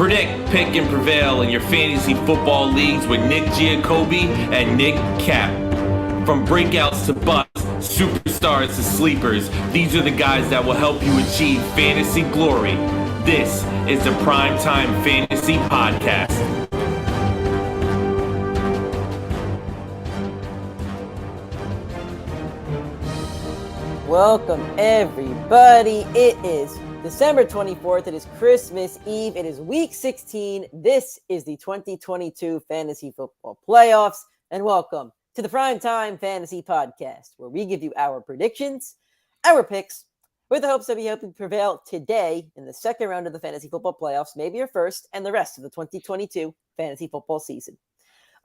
Predict, pick, and prevail in your fantasy football leagues with Nick Giacobbe and Nick Cap. From breakouts to busts, superstars to sleepers, these are the guys that will help you achieve fantasy glory. This is the PrimeTime Fantasy Podcast. Welcome, everybody. It is December 24th. It is Christmas Eve. It is week 16. This is the 2022 Fantasy Football Playoffs. And welcome to the PrimeTime Fantasy Podcast, where we give you our predictions, our picks, with the hopes that we hope you prevail today in the second round of the Fantasy Football Playoffs, maybe your first, and the rest of the 2022 Fantasy Football season.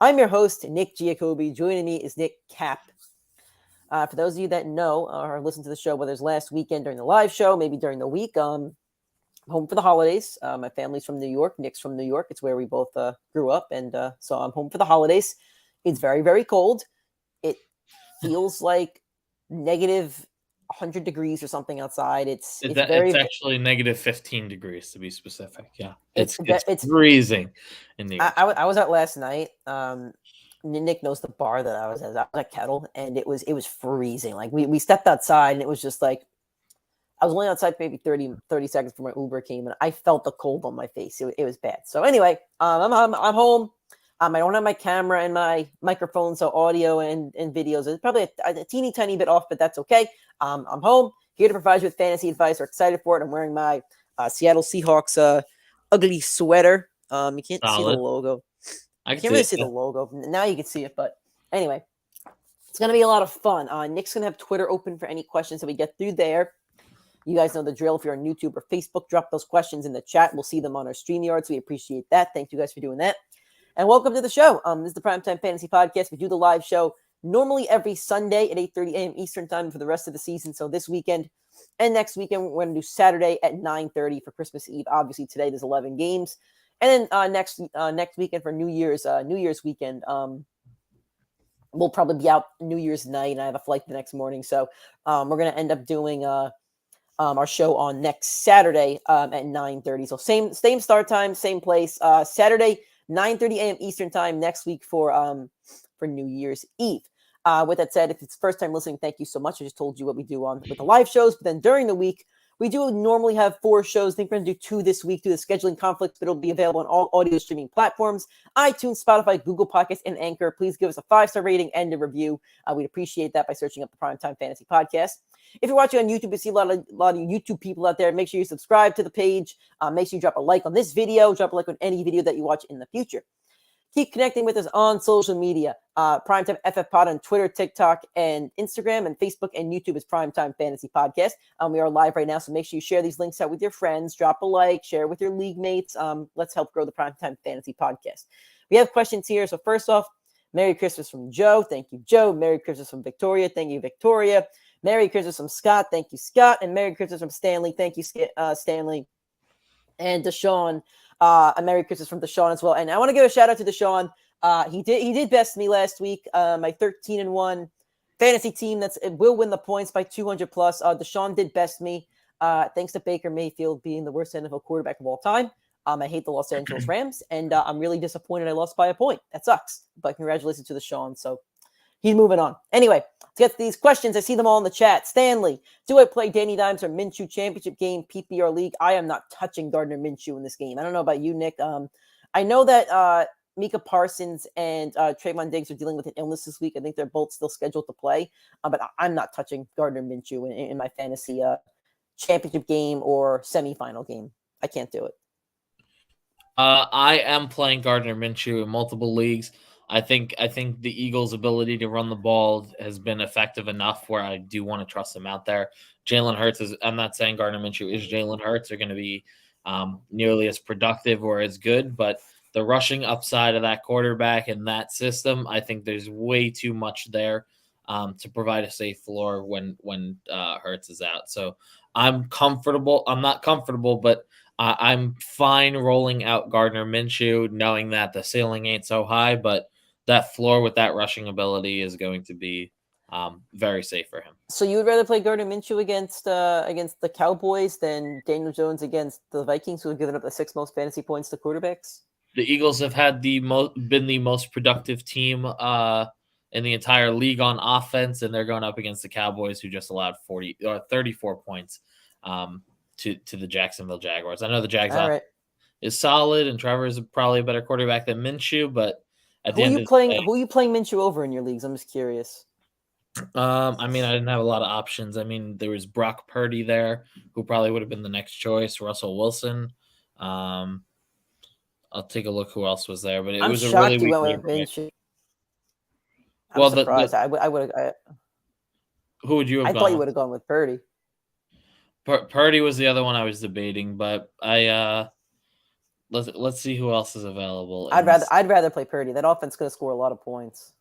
I'm your host, Nick Giacobbe. Joining me is Nick Cap. For those of you that know or listen to the show, whether it's last weekend during the live show, maybe during the week, I'm home for the holidays. My family's from New York. Nick's from New York. It's where we both grew up. And so I'm home for the holidays. It's very, very cold. It feels like negative 100 degrees or something outside. It's actually negative 15 degrees to be specific. Yeah, it's freezing in New York. I was out last night. Nick knows the bar that I was at. I was at Kettle, and it was freezing. Like we stepped outside, and it was just like I was only outside for maybe 30 seconds before my Uber came, and I felt the cold on my face. It was bad. So anyway, I'm home. I don't have my camera and my microphone, so audio and videos is probably a teeny tiny bit off, but that's okay. I'm home, here to provide you with fantasy advice. We're excited for it. I'm wearing my Seattle Seahawks ugly sweater. You can't see the logo. I can't really see the logo. Now you can see it, but anyway, it's going to be a lot of fun. Nick's going to have Twitter open for any questions that we get through there. You guys know the drill. If you're on YouTube or Facebook, drop those questions in the chat. We'll see them on our StreamYards. We appreciate that. Thank you guys for doing that. And welcome to the show. This is the Primetime Fantasy Podcast. We do the live show normally every Sunday at 8:30 a.m. Eastern Time for the rest of the season. So this weekend and next weekend, we're going to do Saturday at 9:30 for Christmas Eve. Obviously, today there's 11 games. And then next weekend for New Year's weekend, we'll probably be out New Year's night, and I have a flight the next morning. So we're going to end up doing our show on next Saturday at 9:30. So same start time, same place. Saturday, 9:30 a.m. Eastern Time next week for New Year's Eve. With that said, if it's first time listening, thank you so much. I just told you what we do with the live shows, but then during the week, we do normally have 4 shows. I think we're going to do 2 this week due to scheduling conflicts, but it'll be available on all audio streaming platforms, iTunes, Spotify, Google Podcasts, and Anchor. Please give us a 5-star rating and a review. We'd appreciate that by searching up the Primetime Fantasy Podcast. If you're watching on YouTube, you see a lot of YouTube people out there. Make sure you subscribe to the page. Make sure you drop a like on this video. Drop a like on any video that you watch in the future. Keep connecting with us on social media. PrimeTimeFFPod on Twitter, TikTok, and Instagram, and Facebook and YouTube is Primetime Fantasy Podcast. We are live right now, so make sure you share these links out with your friends. Drop a like, share with your league mates. Let's help grow the Primetime Fantasy Podcast. We have questions here. So first off, Merry Christmas from Joe. Thank you, Joe. Merry Christmas from Victoria. Thank you, Victoria. Merry Christmas from Scott. Thank you, Scott. And Merry Christmas from Stanley. Thank you, Stanley. And Deshaun. A Merry Christmas from Deshaun as well. And I want to give a shout out to Deshaun. He did best me last week. My 13-1 fantasy team will win the points by 200 plus. Deshaun did best me. Thanks to Baker Mayfield being the worst NFL quarterback of all time. I hate the Los Angeles Rams, and I'm really disappointed I lost by a point. That sucks. But congratulations to Deshaun. So he's moving on. Anyway, let's get to these questions. I see them all in the chat. Stanley, do I play Danny Dimes or Minshew championship game PPR league? I am not touching Gardner Minshew in this game. I don't know about you, Nick. I know that Micah Parsons and Trayvon Diggs are dealing with an illness this week. I think they're both still scheduled to play. But I'm not touching Gardner Minshew in my fantasy championship game or semifinal game. I can't do it. I am playing Gardner Minshew in multiple leagues. I think the Eagles' ability to run the ball has been effective enough where I do want to trust them out there. Jalen Hurts I'm not saying Gardner Minshew is Jalen Hurts are going to be nearly as productive or as good, but the rushing upside of that quarterback and that system, I think there's way too much there to provide a safe floor when Hurts is out. So I'm comfortable. I'm not comfortable, but I'm fine rolling out Gardner Minshew, knowing that the ceiling ain't so high, but that floor with that rushing ability is going to be very safe for him. So you would rather play Gardner Minshew against the Cowboys than Daniel Jones against the Vikings, who have given up the 6th most fantasy points to quarterbacks? The Eagles have had been the most productive team in the entire league on offense, and they're going up against the Cowboys, who just allowed 34 points to the Jacksonville Jaguars. I know the Jags All right. is solid, and Trevor is probably a better quarterback than Minshew, but at Who the are end you of playing? the day, Who are you playing Minshew over in your leagues? I'm just curious. I mean, I didn't have a lot of options. I mean, there was Brock Purdy there, who probably would have been the next choice. Russell Wilson. I'll take a look who else was there, but it I'm was a really shocked you weak went game with for me. Minshew. I'm Well, surprised. I would. who would you have I gone thought you with? would have gone with Purdy. Purdy was the other one I was debating, but let's see who else is available. I'd rather play Purdy. That offense going to score a lot of points.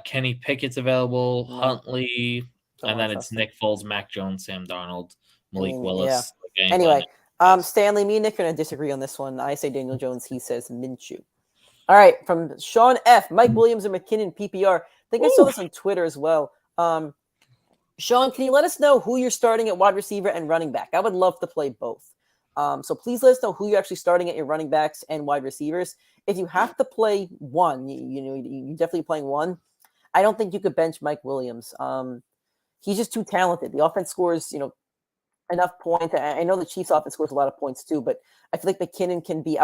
Kenny Pickett's available, No. Huntley, Don't and wanna then it's trust him. Nick Foles, Mac Jones, Sam Darnold, Malik Yeah. Willis. Anyway, Stanley, me and Nick are going to disagree on this one. I say Daniel Jones. He says Minshew. All right, from Sean F. Mike Williams and McKinnon PPR. I think I saw this on Twitter as well. Sean, can you let us know who you're starting at wide receiver and running back? I would love to play both. So please let us know who you're actually starting at your running backs and wide receivers. If you have to play one, you're definitely playing one. I don't think you could bench Mike Williams. He's just too talented. The offense scores, enough points. I know the Chiefs offense scores a lot of points too, but I feel like McKinnon can be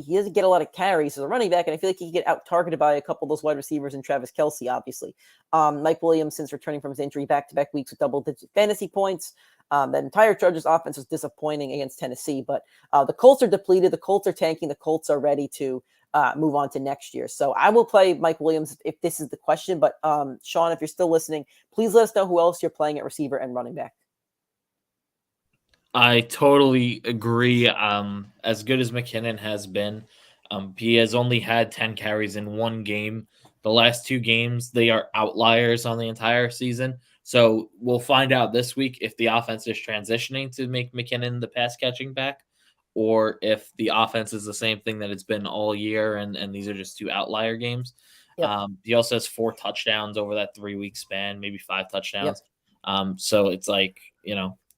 he doesn't get a lot of carries as a running back, and I feel like he can get out targeted by a couple of those wide receivers and Travis Kelce, obviously. Mike Williams, since returning from his injury, back-to-back weeks with double-digit fantasy points. That entire Chargers offense was disappointing against Tennessee, but the Colts are depleted. The Colts are tanking. The Colts are ready to move on to next year. So I will play Mike Williams if this is the question, but Sean, if you're still listening, please let us know who else you're playing at receiver and running back. I totally agree. As good as McKinnon has been, he has only had 10 carries in one game. The last 2 games, they are outliers on the entire season. So we'll find out this week if the offense is transitioning to make McKinnon the pass catching back, or if the offense is the same thing that it's been all year, and these are just 2 outlier games. Yep. He also has 4 touchdowns over that 3-week span, maybe 5 touchdowns. Yep. So it's like,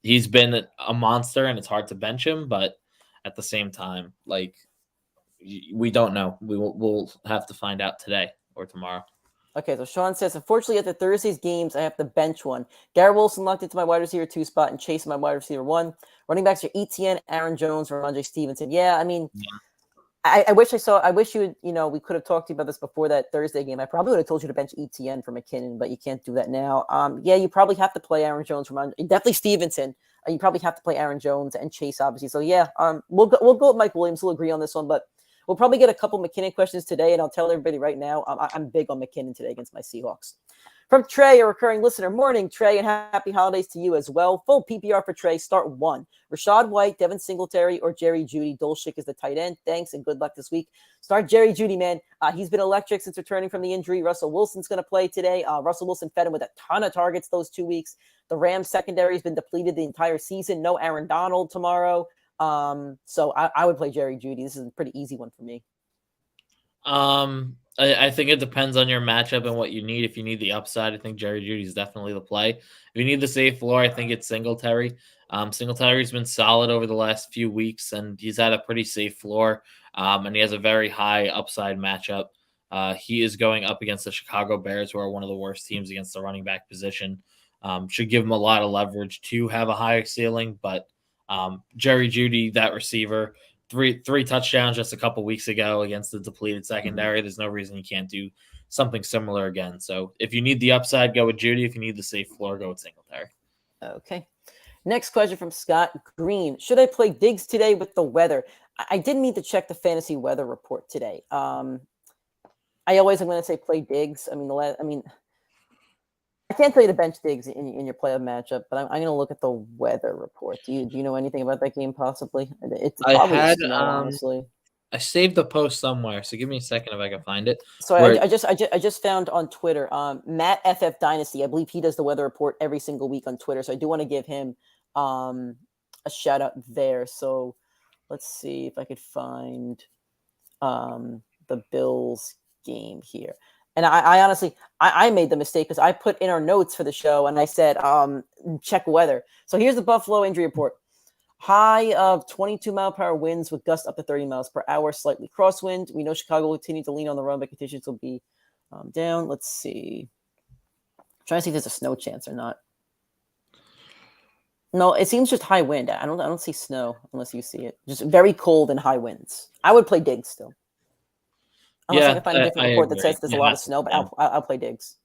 he's been a monster, and it's hard to bench him, but at the same time, like, we don't know. We'll have to find out today or tomorrow. Okay, so Sean says, unfortunately, at the Thursday's games, I have to bench one. Garrett Wilson locked into my wide receiver 2 spot and Chase my wide receiver 1. Running backs are Etienne, Aaron Jones, Ramondre Stevenson. Yeah, I mean, I wish you would, we could have talked to you about this before that Thursday game. I probably would have told you to bench Etienne for McKinnon, but you can't do that now. Yeah, you probably have to play Aaron Jones, definitely Stevenson. You probably have to play Aaron Jones and Chase, obviously. So yeah, we'll go with Mike Williams. We'll agree on this one, but we'll probably get a couple McKinnon questions today, and I'll tell everybody right now, I'm big on McKinnon today against my Seahawks. From Trey, a recurring listener. Morning, Trey, and happy holidays to you as well. Full PPR for Trey. Start 1. Rashad White, Devin Singletary, or Jerry Jeudy. Dolchik is the tight end. Thanks, and good luck this week. Start Jerry Jeudy, man. He's been electric since returning from the injury. Russell Wilson's going to play today. Russell Wilson fed him with a ton of targets those 2 weeks. The Rams secondary has been depleted the entire season. No Aaron Donald tomorrow. So I would play Jerry Jeudy. This is a pretty easy one for me. I think it depends on your matchup and what you need. If you need the upside, I think Jerry Jeudy is definitely the play. If you need the safe floor, I think it's Singletary. Singletary's been solid over the last few weeks, and he's had a pretty safe floor, and he has a very high upside matchup. He is going up against the Chicago Bears, who are one of the worst teams against the running back position. Should give him a lot of leverage to have a higher ceiling, but Jerry Jeudy, that receiver, three touchdowns just a couple weeks ago against the depleted secondary. There's no reason you can't do something similar again. So if you need the upside, go with Jeudy. If you need the safe floor, go with Singletary. Okay. Next question from Scott Green. Should I play Diggs today with the weather? I didn't need to check the fantasy weather report today. I always am going to say play Diggs. I can't tell you to bench Diggs in your playoff matchup, but I'm going to look at the weather report. Do you know anything about that game? Possibly. It's probably snow, honestly. I saved the post somewhere, so give me a second if I can find it. So I just found on Twitter, Matt FF Dynasty. I believe he does the weather report every single week on Twitter. So I do want to give him a shout out there. So let's see if I could find the Bills game here. And I honestly, I made the mistake because I put in our notes for the show and I said, check weather. So here's the Buffalo injury report. High of 22-mile-per-hour winds with gusts up to 30 miles per hour, slightly crosswind. We know Chicago will continue to lean on the run, but conditions will be down. Let's see. I'm trying to see if there's a snow chance or not. No, it seems just high wind. I don't see snow unless you see it. Just very cold and high winds. I would play Diggs still. Unless I can find a different report that says there's a lot of snow, but I'll play Diggs.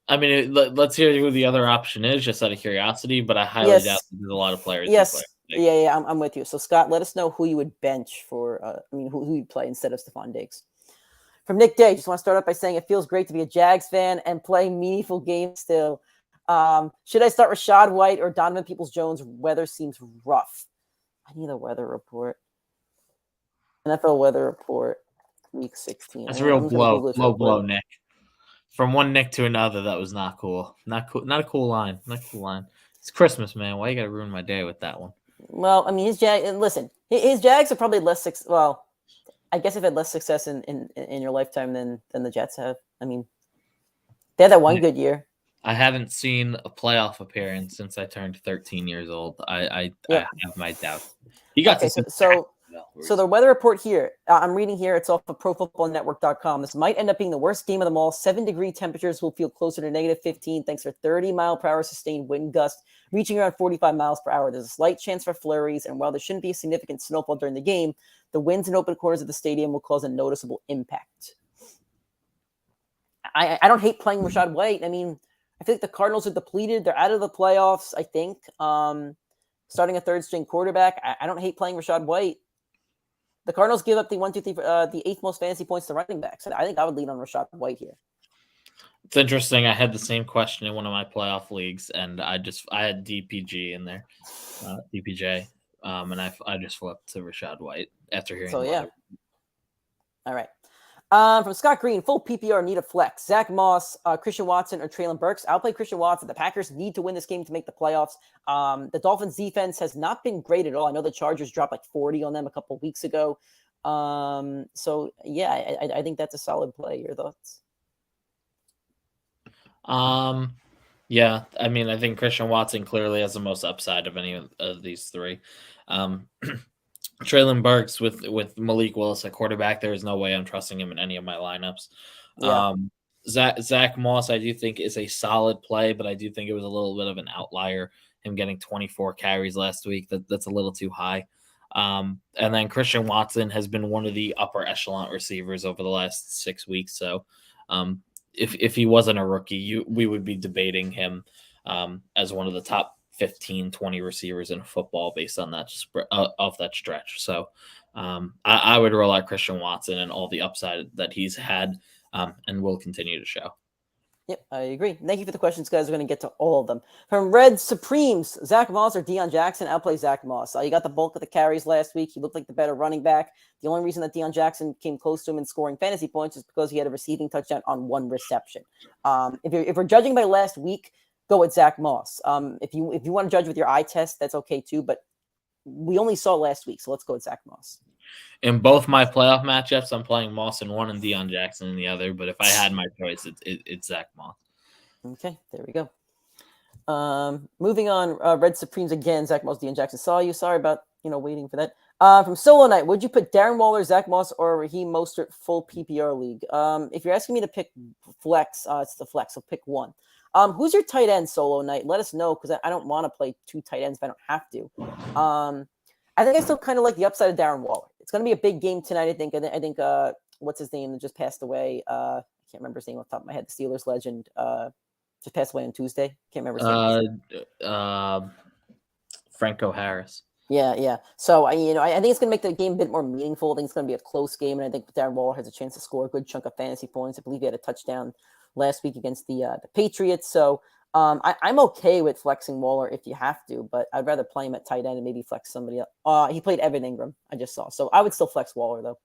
I mean, let's hear who the other option is, just out of curiosity. But I highly doubt there's a lot of players. Yes, yeah, I'm with you. So Scott, let us know who you would bench for. Who you'd play instead of Stephon Diggs. From Nick Day, just want to start off by saying it feels great to be a Jags fan and play meaningful games still. Should I start Rashad White or Donovan Peoples-Jones? Weather seems rough. I need a weather report. NFL weather report, week 16. That's a real blow, Nick. From one Nick to another, that was not cool. Not a cool line. It's Christmas, man. Why you gotta ruin my day with that one? Well, I mean, his Jags are probably less. Well, I guess they've had less success in your lifetime than the Jets have. I mean, they had that one good year. I haven't seen a playoff appearance since I turned 13 years old. I have my doubts. You got So the weather report here, I'm reading here, it's off of ProFootballNetwork.com. This might end up being the worst game of them all. 7-degree temperatures will feel closer to negative 15 thanks to 30-mile-per-hour sustained wind gust reaching around 45 miles per hour. There's a slight chance for flurries, and while there shouldn't be a significant snowfall during the game, the winds in open corners of the stadium will cause a noticeable impact. I don't hate playing Rashad White. I mean, I think the Cardinals are depleted. They're out of the playoffs, I think. Starting a third-string quarterback, I don't hate playing Rashad White. The Cardinals give up the 8th most fantasy points to running backs. I think I would lean on Rashad White here. It's interesting. I had the same question in one of my playoff leagues, and I had DPG in there, DPJ, and I just flipped to Rashad White after hearing. So yeah. All right. From Scott Green, full PPR need a flex. Zach Moss, Christian Watson, or Treylon Burks. I'll play Christian Watson. The Packers need to win this game to make the playoffs. The Dolphins defense has not been great at all. I know the Chargers dropped like 40 on them a couple of weeks ago. So yeah, I think that's a solid play. Your thoughts? Yeah, I mean, I think Christian Watson clearly has the most upside of any of these three. Treylon Burks with Malik Willis at quarterback, there is no way I'm trusting him in any of my lineups. Yeah. Zach Moss, I do think is a solid play, but I do think it was a little bit of an outlier. Him getting 24 carries last week, that's a little too high. And then Christian Watson has been one of the upper echelon receivers over the last 6 weeks. So if he wasn't a rookie, we would be debating him as one of the top 15, 20 receivers in football based on that off that stretch. So I would roll out Christian Watson and all the upside that he's had and will continue to show. Yep, I agree. Thank you for the questions, guys. We're going to get to all of them. From Red Supremes, Zach Moss or Deion Jackson? I'll play Zach Moss. You got the bulk of the carries last week. He looked like the better running back. The only reason that Deion Jackson came close to him in scoring fantasy points is because he had a receiving touchdown on one reception. If we're judging by last week, go with Zach Moss. If you want to judge with your eye test, that's okay too. But we only saw last week, so let's go with Zach Moss. In both my playoff matchups, I'm playing Moss in one and Deion Jackson in the other. But if I had my choice, it's Zach Moss. Okay, there we go. Moving on, Red Supremes again. Zach Moss, Deion Jackson. Saw you. Sorry about waiting for that. From Solo Night, would you put Darren Waller, Zach Moss, or Raheem Mostert full PPR league? If you're asking me to pick flex, it's the flex. So pick one. Who's your tight end, Solo Night? Let us know because I don't want to play two tight ends if I don't have to. I think I still kind of like the upside of Darren Waller. It's going to be a big game tonight, I think. I think what's his name that just passed away? I can't remember his name off the top of my head. The Steelers legend just passed away on Tuesday. Can't remember his name. Franco Harris. Yeah. So I think it's going to make the game a bit more meaningful. I think it's going to be a close game, and I think Darren Waller has a chance to score a good chunk of fantasy points. I believe he had a touchdown last week against the Patriots. So I'm okay with flexing Waller if you have to, but I'd rather play him at tight end and maybe flex somebody else. He played Evan Ingram, I just saw. So I would still flex Waller though.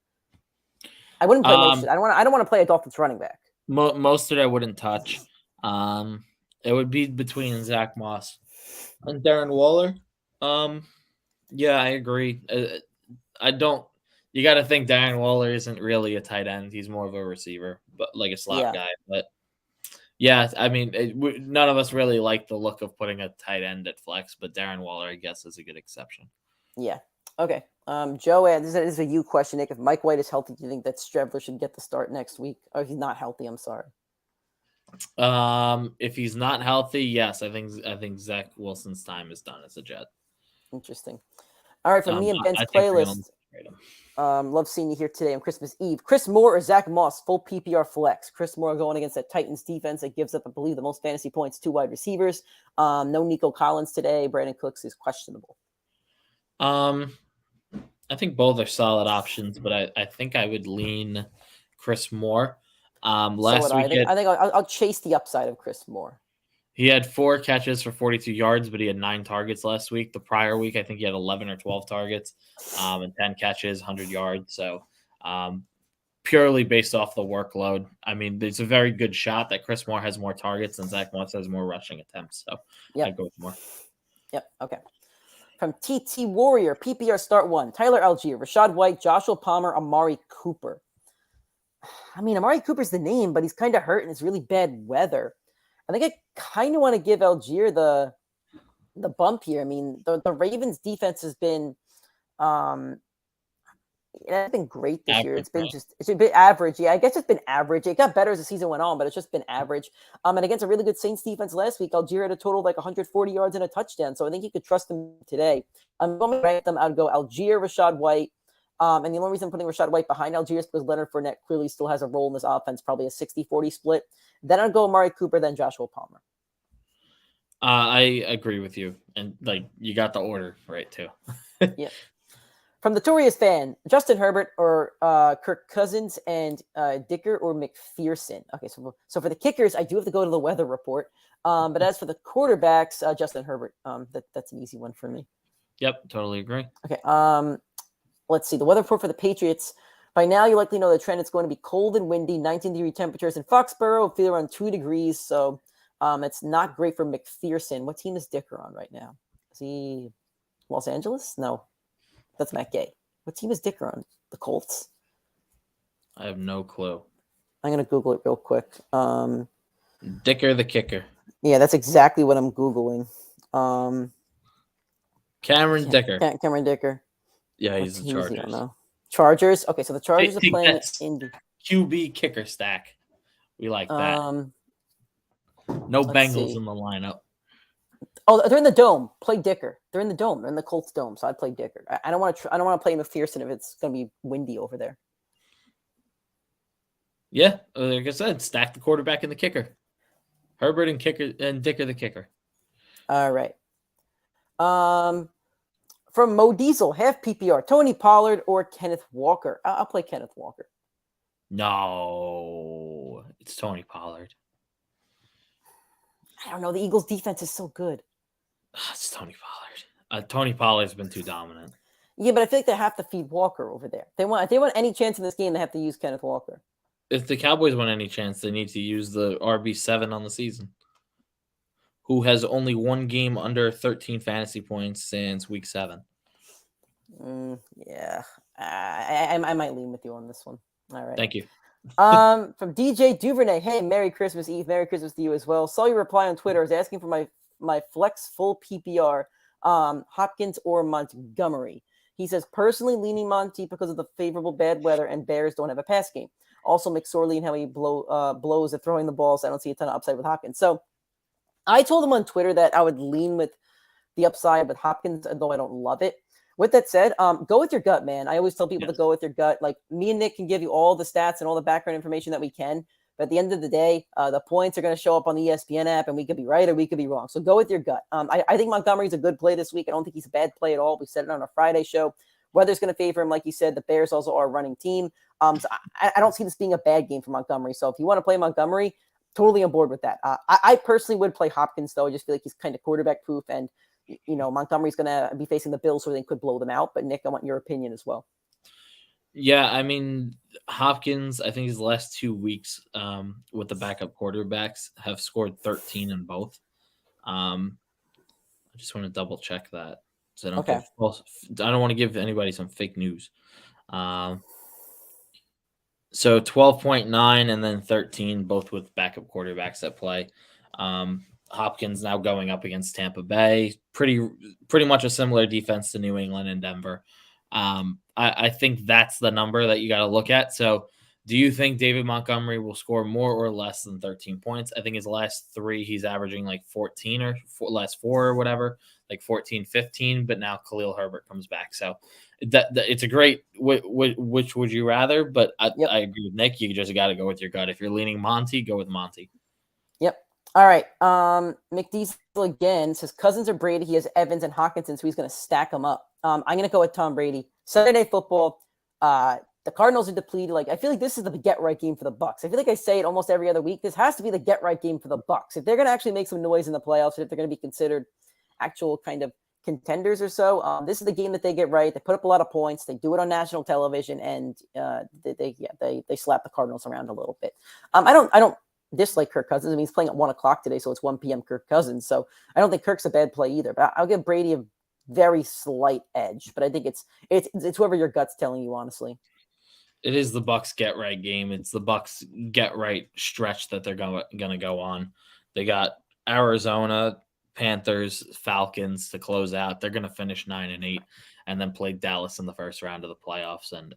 I wouldn't play Mostert. I don't want to play a Dolphins running back. Mostert I wouldn't touch. It would be between Zach Moss and Darren Waller. Yeah, I agree. You got to think Darren Waller isn't really a tight end. He's more of a receiver. like a slot Yeah. guy. But yeah, I mean, none of us really like the look of putting a tight end at flex, but Darren Waller, I guess, is a good exception. Yeah. Okay. Joe, this is a you question, Nick. If Mike White is healthy, do you think that Strebler should get the start next week? Or if he's not healthy, I'm sorry. If he's not healthy, yes, I think Zach Wilson's time is done as a Jet. Interesting. All right, from me and Ben's I think they're gonna playlist. trade him. Love seeing you here today on Christmas Eve. Chris Moore or Zach Moss, full PPR flex. Chris Moore going against that Titans defense that gives up, I believe, the most fantasy points, 2 wide receivers. No Nico Collins today. Brandon Cooks is questionable. I think both are solid options, but I think I would lean Chris Moore. Last week I think I'll chase the upside of Chris Moore. He had 4 catches for 42 yards, but he had 9 targets last week. The prior week, I think he had 11 or 12 targets and 10 catches, 100 yards. So purely based off the workload, I mean, there's a very good shot that Chris Moore has more targets and Zach Moss has more rushing attempts. So I'd go with Moore. Yep. Okay. From TT Warrior, PPR start 1, Tyler Algier, Rashad White, Joshua Palmer, Amari Cooper. I mean, Amari Cooper's the name, but he's kind of hurt and it's really bad weather. I think I kind of want to give Algier the bump here. I mean, the Ravens defense has been it's been great this year. It's been a bit average. Yeah, I guess it's been average. It got better as the season went on, but it's just been average. And against a really good Saints defense last week, Algier had a total of like 140 yards and a touchdown. So I think you could trust him today. I'm going to rank them. I would go Algier, Rashad White. And the only reason I'm putting Rashad White behind Algier is because Leonard Fournette clearly still has a role in this offense, probably a 60-40 split. Then I'd go Amari Cooper, then Joshua Palmer. I agree with you. And like you got the order right too. Yeah. From the Torius fan, Justin Herbert or Kirk Cousins and Dicker or McPherson. Okay, so for the kickers, I do have to go to the weather report. But as for the quarterbacks, Justin Herbert, that's an easy one for me. Yep, totally agree. Okay, let's see. The weather report for the Patriots. By now, you likely know the trend. It's going to be cold and windy, 19-degree temperatures in Foxborough, feel around 2 degrees. So it's not great for McPherson. What team is Dicker on right now? Is he Los Angeles? No. That's Matt Gay. What team is Dicker on? The Colts? I have no clue. I'm going to Google it real quick. Dicker the kicker. Yeah, that's exactly what I'm Googling. Cameron Dicker. Cameron Dicker. Yeah, he's the Chargers. Chargers? Okay, so the Chargers are playing Indy. QB kicker stack. We like that. No Bengals in the lineup. Oh, they're in the dome. Play Dicker. They're in the dome. They're in the Colts dome. So I'd play Dicker. I don't want to. I don't want to play McPherson if it's going to be windy over there. Yeah, like I said, stack the quarterback and the kicker. Herbert and Dicker the kicker. All right. From Mo Diesel, half PPR, Tony Pollard or Kenneth Walker. I'll play Kenneth Walker. No, it's Tony Pollard. I don't know. The Eagles' defense is so good. It's Tony Pollard. Tony Pollard's been too dominant. Yeah, but I feel like they have to feed Walker over there. If they want any chance in this game, they have to use Kenneth Walker. If the Cowboys want any chance, they need to use the RB7 on the season, who has only one game under 13 fantasy points since week 7. Yeah, I might lean with you on this one. All right. Thank you. From DJ Duvernay, hey, Merry Christmas Eve. Merry Christmas to you as well. Saw your reply on Twitter. I was asking for my flex full PPR, Hopkins or Montgomery. He says, personally leaning Monty because of the favorable bad weather and Bears don't have a pass game. Also, McSorley and how he blows at throwing the ball, so I don't see a ton of upside with Hopkins. So I told him on Twitter that I would lean with the upside with Hopkins, though I don't love it. With that said, go with your gut, man. I always tell people to go with your gut. Like, me and Nick can give you all the stats and all the background information that we can. But at the end of the day, the points are going to show up on the ESPN app, and we could be right or we could be wrong. So go with your gut. I think Montgomery's a good play this week. I don't think he's a bad play at all. We said it on our Friday show. Weather's going to favor him. Like you said, the Bears also are a running team. So I don't see this being a bad game for Montgomery. So if you want to play Montgomery, totally on board with that. I personally would play Hopkins, though. I just feel like he's kind of quarterback proof, and Montgomery's going to be facing the Bills, so they could blow them out. But Nick, I want your opinion as well. Yeah, I mean, Hopkins, I think his last 2 weeks with the backup quarterbacks have scored 13 in both. I just want to double check that. So I don't want to give anybody some fake news. So 12.9 and then 13, both with backup quarterbacks at play. Hopkins now going up against Tampa Bay. Pretty much a similar defense to New England and Denver. I think that's the number that you got to look at. So do you think David Montgomery will score more or less than 13 points? I think his last 3, he's averaging like 14 or last 4 or whatever, like 14, 15. But now Khalil Herbert comes back. So that it's a great which would you rather? But I agree with Nick. You just got to go with your gut. If you're leaning Monty, go with Monty. Yep. All right. McDiesel again says Cousins or Brady. He has Evans and Hawkinson, so he's going to stack them up. I'm going to go with Tom Brady. Sunday Night Football. The Cardinals are depleted. Like, I feel like this is the get right game for the Bucs. I feel like I say it almost every other week. This has to be the get right game for the Bucs. If they're going to actually make some noise in the playoffs, if they're going to be considered actual kind of contenders or so, this is the game that they get right. They put up a lot of points. They do it on national television, and they slap the Cardinals around a little bit. I don't dislike Kirk Cousins. I mean, he's playing at 1:00 today, so it's 1 p.m. Kirk Cousins. So I don't think Kirk's a bad play either. But I'll give Brady a very slight edge. But I think it's whoever your gut's telling you, honestly. It is the Bucs get right game. It's the Bucs get right stretch that they're going to go on. They got Arizona, Panthers, Falcons to close out. They're going to finish 9-8 and then play Dallas in the first round of the playoffs. And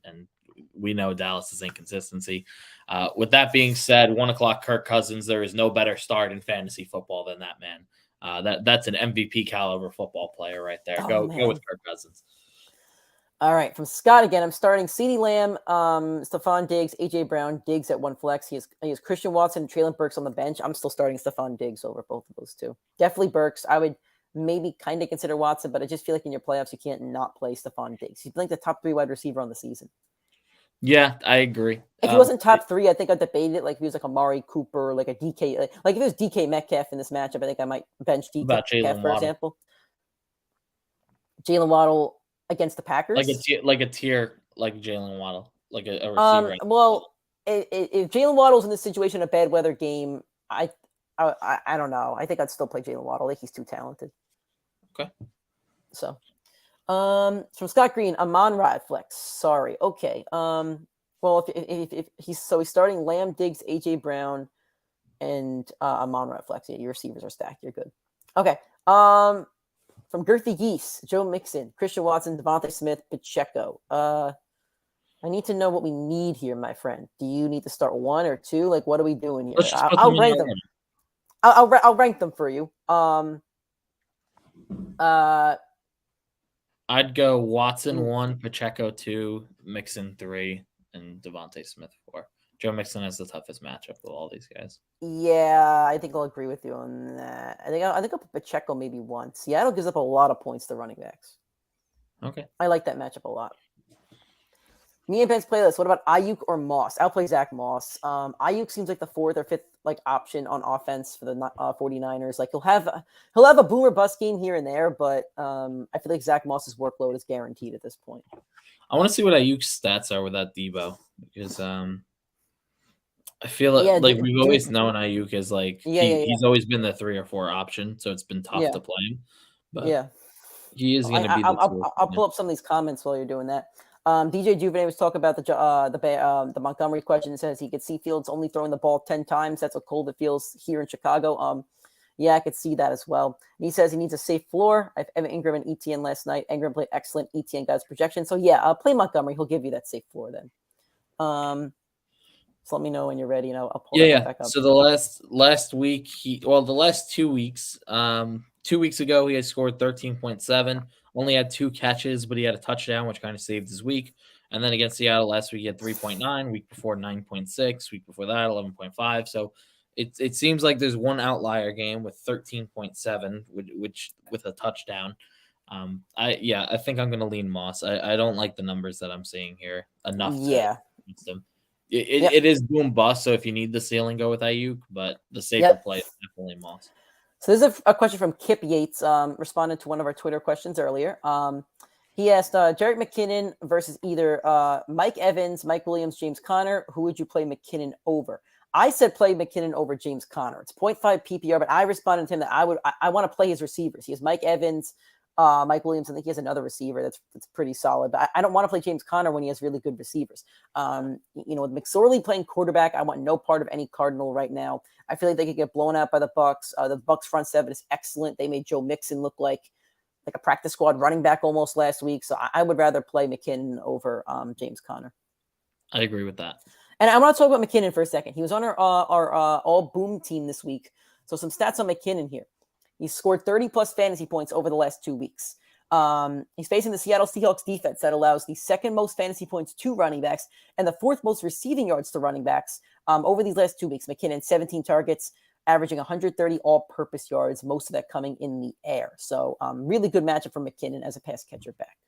we know Dallas's inconsistency. With that being said, 1:00 Kirk Cousins, there is no better start in fantasy football than that man. That's an MVP caliber football player right there. Go with Kirk Cousins. All right, from Scott again, I'm starting CeeDee Lamb, Stephon Diggs, AJ Brown, Diggs at 1 flex. He has Christian Watson and Traylon Burks on the bench. I'm still starting Stephon Diggs over both of those two. Definitely Burks. I would maybe kind of consider Watson, but I just feel like in your playoffs you can't not play Stephon Diggs. He's like the top 3 wide receiver on the season. Yeah, I agree. If he wasn't top 3, I think I'd debate it. Like if he was like Amari Cooper, like a DK, like if it was DK Metcalf in this matchup, I think I might bench DK Metcalf, for example. Jalen Waddle against the Packers, like a tier, like Jalen Waddle, like a receiver. Well, if Jalen Waddle's in this situation, a bad weather game, I don't know. I think I'd still play Jalen Waddle. I think he's too talented. Okay. So, from Scott Green, Amon-Ra flex. Sorry. Okay. Well, if he's starting Lamb, Diggs, AJ Brown, and Amon-Ra flex. Yeah, your receivers are stacked. You're good. Okay. From Girthy Geese, Joe Mixon, Christian Watson, Devontae Smith, Pacheco. I need to know what we need here, my friend. Do you need to start 1 or 2? Like, what are we doing here? I'll rank them. I'll rank them for you. I'd go Watson 1, Pacheco 2, Mixon 3, and Devontae Smith 4. Joe Mixon has the toughest matchup of all these guys. Yeah, I think I'll agree with you on that. I think I'll put Pacheco maybe once. Seattle gives up a lot of points to running backs. Okay. I like that matchup a lot. Me and Ben's playlist. What about Ayuk or Moss? I'll play Zach Moss. Ayuk seems like the 4th or 5th like option on offense for the 49ers. Like he'll have a boomer bust game here and there, but I feel like Zach Moss's workload is guaranteed at this point. I want to see what Ayuk's stats are without Debo because I feel like we've always known Ayuk as like he's always been the 3 or 4 option, so it's been tough to play him. But he is going to be. I'll pull up some of these comments while you're doing that. DJ Juvenay was talking about the Montgomery question. It says he could see Fields only throwing the ball 10 times. That's how cold it feels here in Chicago. Yeah, I could see that as well. And he says he needs a safe floor. I have Evan Ingram and ETN last night. Ingram played excellent. ETN got his projection. So yeah, play Montgomery. He'll give you that safe floor then. So let me know when you're ready, and I'll pull that back up. So the last week, the last 2 weeks, 2 weeks ago, he had scored 13.7, only had 2 catches, but he had a touchdown, which kind of saved his week. And then against Seattle last week, he had 3.9, week before 9.6, week before that, 11.5. So it seems like there's one outlier game with 13.7, which with a touchdown. I think I'm going to lean Moss. I don't like the numbers that I'm seeing here enough to against him. It is boom bust, so if you need the ceiling, go with Ayuk, but the safer play is definitely Moss. So this is a question from Kip Yates, responded to one of our Twitter questions earlier. He asked, Jerick McKinnon versus either Mike Evans, Mike Williams, James Conner. Who would you play McKinnon over? I said play McKinnon over James Conner. It's 0.5 PPR, but I responded to him that I want to play his receivers. He has Mike Evans, Mike Williams, I think he has another receiver that's pretty solid. But I don't want to play James Conner when he has really good receivers. With McSorley playing quarterback, I want no part of any Cardinal right now. I feel like they could get blown out by the Bucs. The Bucs front seven is excellent. They made Joe Mixon look like a practice squad running back almost last week. So I would rather play McKinnon over James Conner. I agree with that. And I want to talk about McKinnon for a second. He was on our all boom team this week. So some stats on McKinnon here. He scored 30-plus fantasy points over the last 2 weeks. He's facing the Seattle Seahawks defense that allows the second most fantasy points to running backs and the fourth most receiving yards to running backs over these last 2 weeks. McKinnon, 17 targets, averaging 130 all-purpose yards, most of that coming in the air. So really good matchup for McKinnon as a pass catcher back.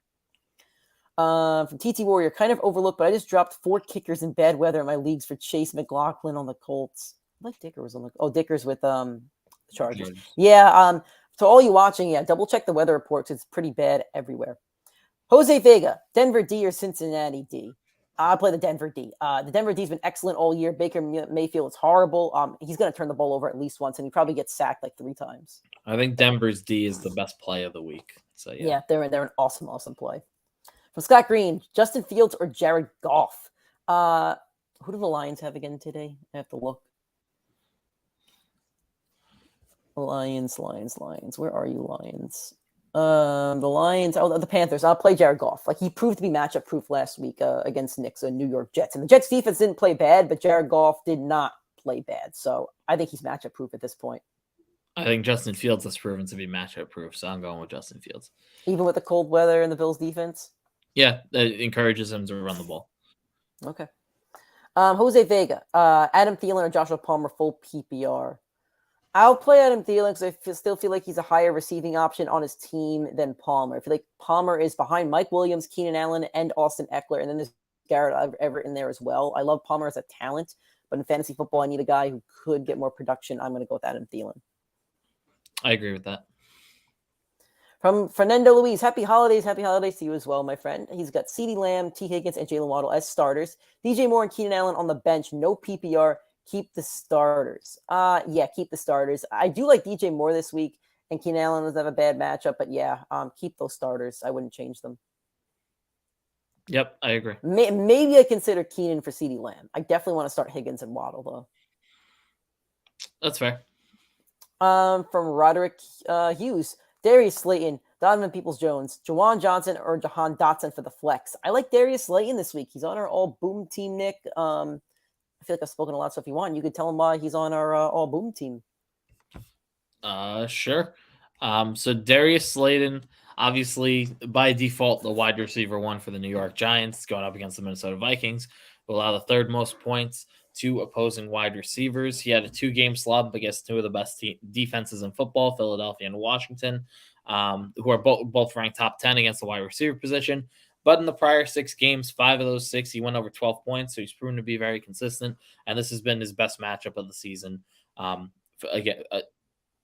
From TT Warrior, kind of overlooked, but I just dropped 4 kickers in bad weather in my leagues for Chase McLaughlin on the Colts. I like Dicker was on the Dicker's with Chargers. Yeah. To all you watching, double check the weather reports. It's pretty bad everywhere. Jose Vega, Denver D or Cincinnati D? I play the Denver D. The Denver D's been excellent all year. Baker Mayfield is horrible. He's going to turn the ball over at least once, and he probably gets sacked like 3 times. I think Denver's D is the best play of the week. So yeah, they're an awesome play. From Scott Green, Justin Fields or Jared Goff? Who do the Lions have again today? I have to look. Lions. Where are you, Lions? The Lions. The Panthers. I'll play Jared Goff. Like, he proved to be matchup proof last week against Knicks and New York Jets. And the Jets defense didn't play bad, but Jared Goff did not play bad. So I think he's matchup proof at this point. I think Justin Fields has proven to be matchup proof, so I'm going with Justin Fields. Even with the cold weather and the Bills defense? Yeah, it encourages him to run the ball. Okay. Jose Vega, Adam Thielen or Joshua Palmer, full PPR. I'll play Adam Thielen because I still feel like he's a higher receiving option on his team than Palmer. I feel like Palmer is behind Mike Williams, Keenan Allen, and Austin Eckler, and then there's Garrett Everett in there as well. I love Palmer as a talent, but in fantasy football, I need a guy who could get more production. I'm going to go with Adam Thielen. I agree with that. From Fernando Luis, happy holidays to you as well, my friend. He's got CeeDee Lamb, T. Higgins, and Jalen Waddle as starters. DJ Moore and Keenan Allen on the bench, no PPR. Keep the starters. Keep the starters. I do like DJ Moore this week, and Keenan Allen doesn't have a bad matchup, but keep those starters. I wouldn't change them. Yep, I agree. Maybe I consider Keenan for CeeDee Lamb. I definitely want to start Higgins and Waddle, though. That's fair. From Roderick Hughes, Darius Slayton, Donovan Peoples-Jones, Jawan Johnson, or Jahan Dotson for the flex. I like Darius Slayton this week. He's on our all-boom team, Nick. I feel like I've spoken a lot, so if you want, you could tell him why he's on our all-boom team. Sure. So Darius Slayton, obviously, by default, the wide receiver one for the New York Giants, going up against the Minnesota Vikings, will allow the third most points to opposing wide receivers. He had a 2-game slump against 2 of the best defenses in football, Philadelphia and Washington, who are both ranked top 10 against the wide receiver position. But in the prior 6 games, 5 of those 6, he went over 12 points, so he's proven to be very consistent. And this has been his best matchup of the season,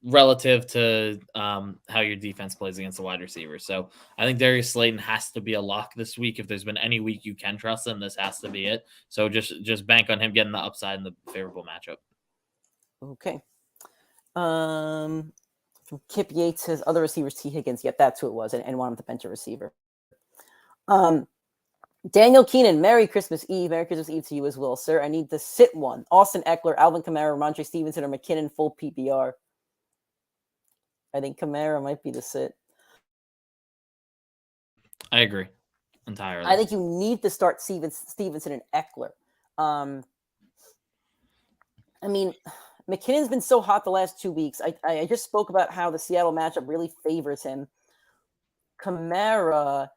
relative to how your defense plays against the wide receiver. So I think Darius Slayton has to be a lock this week. If there's been any week you can trust him, this has to be it. So just bank on him getting the upside in the favorable matchup. Okay. From Kip Yates, his other receivers, T. Higgins. Yep, that's who it was, and wanted to bench a receiver. Daniel Keenan, Merry Christmas Eve. Merry Christmas Eve to you as well, sir. I need the sit one. Austin Eckler, Alvin Kamara, Ramondre Stevenson, or McKinnon, full PPR. I think Kamara might be the sit. I agree entirely. I think you need to start Stevenson and Eckler. McKinnon's been so hot the last 2 weeks. I just spoke about how the Seattle matchup really favors him. Kamara,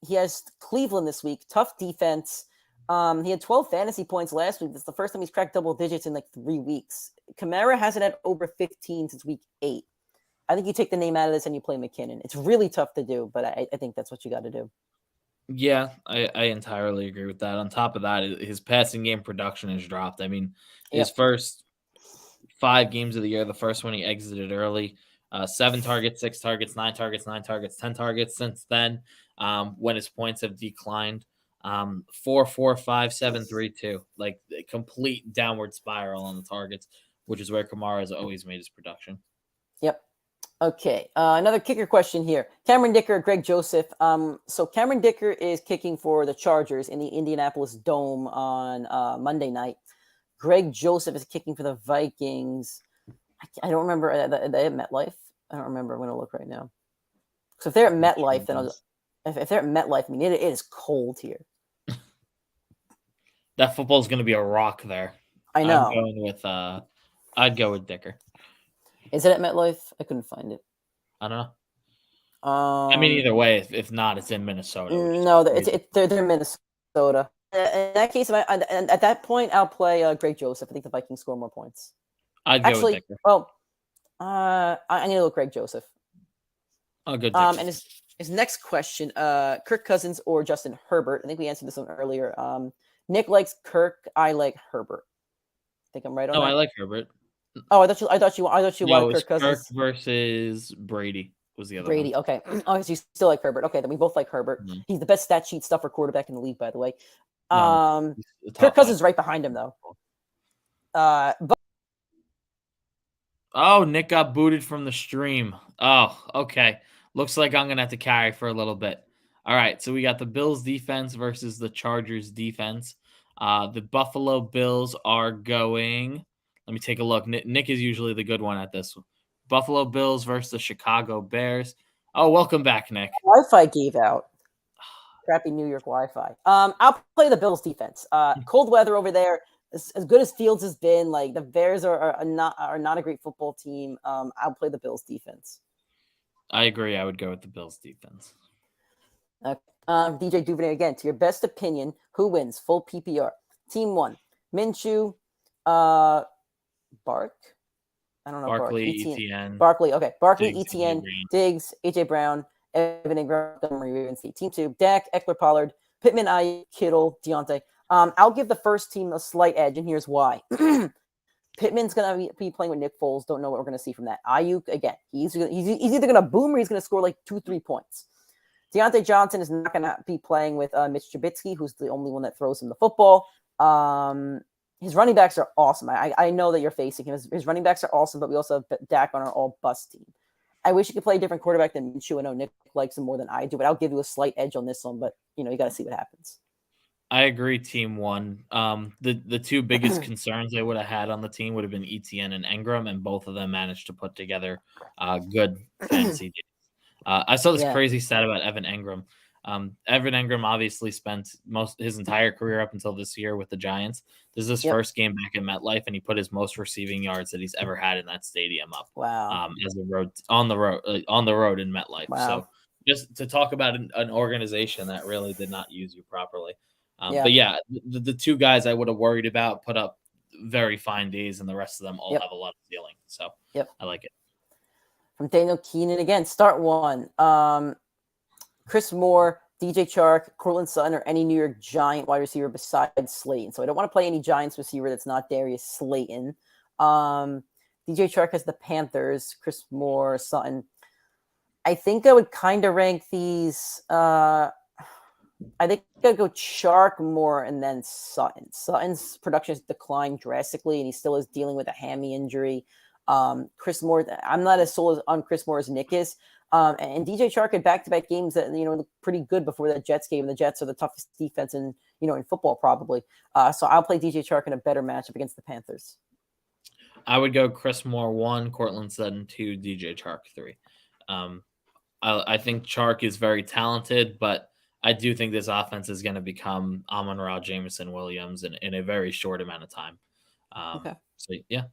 he has Cleveland this week. Tough defense. He had 12 fantasy points last week. That's the first time he's cracked double digits in like 3 weeks. Kamara hasn't had over 15 since week 8. I think you take the name out of this and you play McKinnon. It's really tough to do, but I think that's what you got to do. Yeah, I entirely agree with that. On top of that, his passing game production has dropped. I mean, his first 5 games of the year, the first one he exited early, 7 targets, 6 targets, 9 targets, 9 targets, 10 targets since then, when his points have declined. 4, 4, 5, 7, 3, 2, like a complete downward spiral on the targets, which is where Kamara has always made his production. Yep. Okay, another kicker question here. Cameron Dicker, Greg Joseph. So Cameron Dicker is kicking for the Chargers in the Indianapolis Dome on Monday night. Greg Joseph is kicking for the Vikings. I don't remember. Are they at MetLife? I don't remember. I'm going to look right now. So if they're at MetLife, then if they're at MetLife, I mean, it is cold here. That football is going to be a rock there. I know. I'd go with Dicker. Is it at MetLife? I couldn't find it. I don't know. I mean, either way, if not, it's in Minnesota. No, they're Minnesota. In that case, at that point, I'll play Greg Joseph. I think the Vikings score more points. I'd go with Dicker. Well, I'm going to go with Greg Joseph. Oh, good. And his next question, Kirk Cousins or Justin Herbert? I think we answered this one earlier. Nick likes Kirk. I like Herbert. I think I'm right on that. I like Herbert. Oh, I thought you wanted Kirk Cousins. Kirk versus Brady was the other Brady. one. Okay. Oh, so you still like Herbert. Okay, then we both like Herbert. Mm-hmm. He's the best stat sheet stuffer quarterback in the league, by the way. Kirk Cousins is right behind him, though. Nick got booted from the stream. Oh, okay. Looks like I'm going to have to carry for a little bit. All right, so we got the Bills defense versus the Chargers defense. The Buffalo Bills are going... Let me take a look. Nick is usually the good one at this one. Buffalo Bills versus the Chicago Bears. Oh, welcome back, Nick. Wi-Fi gave out. Crappy New York Wi-Fi. I'll play the Bills defense. Cold weather over there. As good as Fields has been, like the Bears are not a great football team. I'll play the Bills defense. I agree. I would go with the Bills defense. DJ Duvernay again. To your best opinion, who wins? Full PPR. Team 1. Minshew, Bark. I don't know. Barkley, Etienne. Barkley. Okay. Barkley, Etienne, Diggs, AJ Brown, Evan Ingram, Montgomery Ravens. Team 2. Dak, Eckler, Pollard, Pittman, Ayuk, Kittle, Deontay. I'll give the first team a slight edge, and here's why. Pittman's going to be playing with Nick Foles. Don't know what we're going to see from that. Ayuk, again, he's either going to boom or he's going to score like 2-3 points. Deontay Johnson is not going to be playing with Mitch Trubisky, who's the only one that throws him the football. His running backs are awesome. I know that you're facing him. His running backs are awesome, but we also have Dak on our all-bust team. I wish you could play a different quarterback than Minshew. I know Nick likes him more than I do, but I'll give you a slight edge on this one. But, you got to see what happens. I agree, team 1. The two biggest concerns I would have had on the team would have been Etienne and Ingram, and both of them managed to put together good fantasy days. I saw this crazy stat about Evan Ingram. Evan Ingram obviously spent his entire career up until this year with the Giants. This is his first game back in MetLife, and he put his most receiving yards that he's ever had in that stadium up. Wow! On the road in MetLife. Wow. So just to talk about an organization that really did not use you properly. But yeah, the two guys I would have worried about put up very fine days, and the rest of them all have a lot of ceiling. So I like it. From Daniel Keenan again, start 1. Chris Moore, DJ Chark, Cortland Sutton, or any New York Giant wide receiver besides Slayton. So I don't want to play any Giants receiver that's not Darius Slayton. DJ Chark has the Panthers, Chris Moore, Sutton. I think I would kind of rank these. I think I'd go Chark, Moore, and then Sutton. Sutton's production has declined drastically, and he still is dealing with a hammy injury. Chris Moore, I'm not as sold on Chris Moore as Nick is. And DJ Chark had back-to-back games that looked pretty good before that Jets game. The Jets are the toughest defense in football probably. So I'll play DJ Chark in a better matchup against the Panthers. I would go Chris Moore 1, Cortland Sutton 2, DJ Chark 3. I think Chark is very talented, but I do think this offense is going to become Amon-Ra, Jameson Williams in a very short amount of time. Okay. So yeah.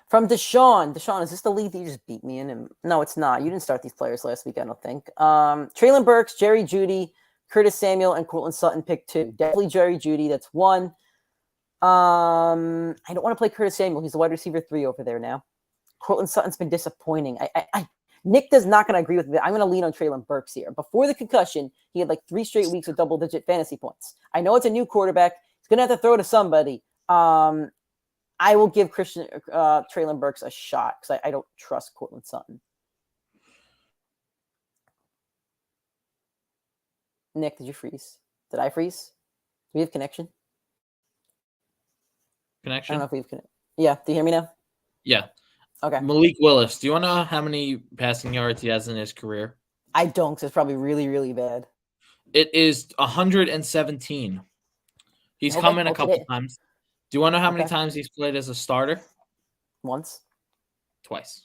From Deshaun, is this the league that you just beat me in? And no, it's not. You didn't start these players last week, I don't think. Treylon Burks, Jerry Jeudy, Curtis Samuel, and Cortland Sutton pick 2. Definitely Jerry Jeudy. That's 1. I don't want to play Curtis Samuel. He's the wide receiver 3 over there now. Cortland Sutton's been disappointing. Nick is not going to agree with me. I'm going to lean on Treylon Burks here. Before the concussion, he had like 3 straight weeks with double-digit fantasy points. I know it's a new quarterback. He's going to have to throw to somebody. I will give Treylon Burks a shot because I don't trust Cortland Sutton. Nick, did you freeze? Did I freeze? Do we have connection? Connection? I don't know if we have connection. Yeah, do you hear me now? Yeah. Okay. Malik Willis. Do you want to know how many passing yards he has in his career? I don't, because it's probably really, really bad. It is 117. He's Okay, come in a I'll take couple it. times. Do you want to know how many Okay. times he's played as a starter? Once. Twice.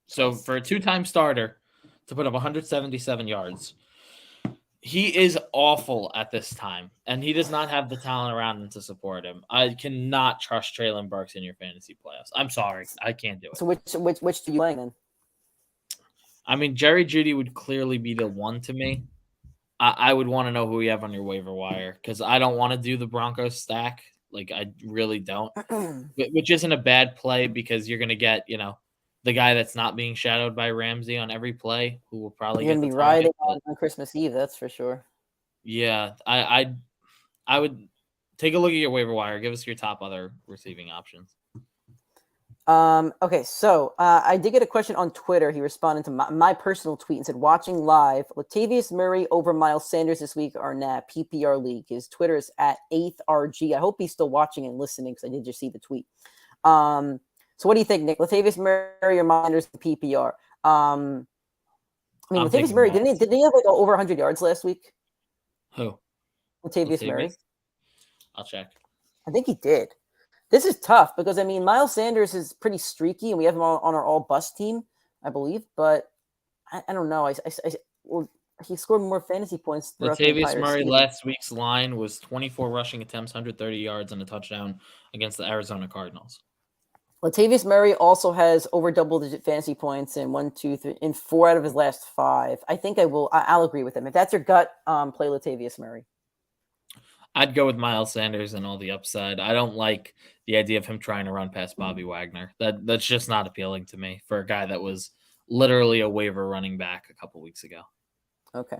So for a 2-time starter to put up 177 yards, he is awful at this time, and he does not have the talent around him to support him. I cannot trust Treylon Burks in your fantasy playoffs. I'm sorry. I can't do it. So which do you playing then? I mean, Jerry Jeudy would clearly be the one to me. I would want to know who you have on your waiver wire because I don't want to do the Broncos stack. Like, I really don't, which isn't a bad play because you're going to get, the guy that's not being shadowed by Ramsey on every play who will probably You're get gonna the be target. riding on Christmas Eve, that's for sure. Yeah, I would take a look at your waiver wire. Give us your top other receiving options. Okay, so I did get a question on Twitter. He responded to my personal tweet and said, watching live, Latavius Murray over Miles Sanders this week or nah, PPR league. His Twitter is at 8thRG. I hope he's still watching and listening because I did just see the tweet. So what do you think, Nick? Latavius Murray or Miles Sanders in PPR? I mean, Latavius Murray, didn't he have like over 100 yards last week? Who? Latavius Murray? I'll check. I think he did. This is tough because, I mean, Miles Sanders is pretty streaky, and we have him on our all-bust team, I believe. But I don't know. He scored more fantasy points throughout the Latavius entire Murray season. last week's line was 24 rushing attempts, 130 yards, and a touchdown against the Arizona Cardinals. Latavius Murray also has over double-digit fantasy points in 4 out of his last 5. I think I'll agree with him. If that's your gut, play Latavius Murray. I'd go with Miles Sanders and all the upside. I don't like the idea of him trying to run past Bobby Wagner. That's just not appealing to me for a guy that was literally a waiver running back a couple weeks ago. Okay.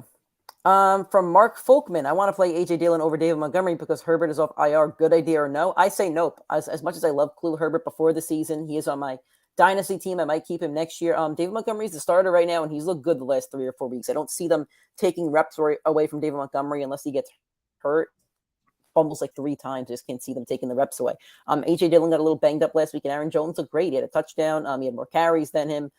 From Mark Folkman, I want to play A.J. Dillon over David Montgomery because Herbert is off IR. Good idea or no? I say nope. As much as I love Khalil Herbert before the season, he is on my dynasty team. I might keep him next year. David Montgomery is the starter right now, and he's looked good the last 3 or 4 weeks. I don't see them taking reps away from David Montgomery unless he gets hurt. Almost like 3 times. I just can't see them taking the reps away. A.J. Dillon got a little banged up last week, and Aaron Jones looked great. He had a touchdown. He had more carries than him.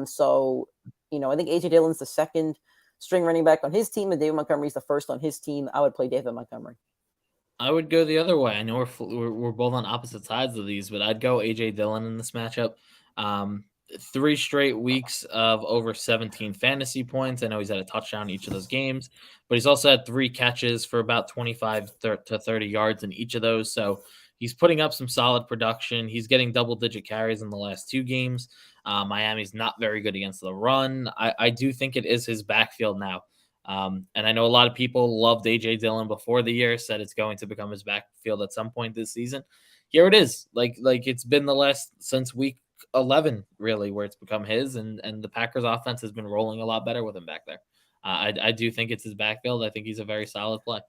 So, I think A.J. Dillon's the second string running back on his team, and David Montgomery's the first on his team. I would play David Montgomery. I would go the other way. I know we're both on opposite sides of these, but I'd go A.J. Dillon in this matchup. 3 straight weeks of over 17 fantasy points. I know he's had a touchdown in each of those games, but he's also had 3 catches for about 25 to 30 yards in each of those. So he's putting up some solid production. He's getting double-digit carries in the last 2 games. Miami's not very good against the run. I do think it is his backfield now. And I know a lot of people loved A.J. Dillon before the year, said it's going to become his backfield at some point this season. Here it is. Like it's been the last since week 11, really, where it's become his, and the Packers offense has been rolling a lot better with him back there. I do think it's his backfield. I think he's a very solid play.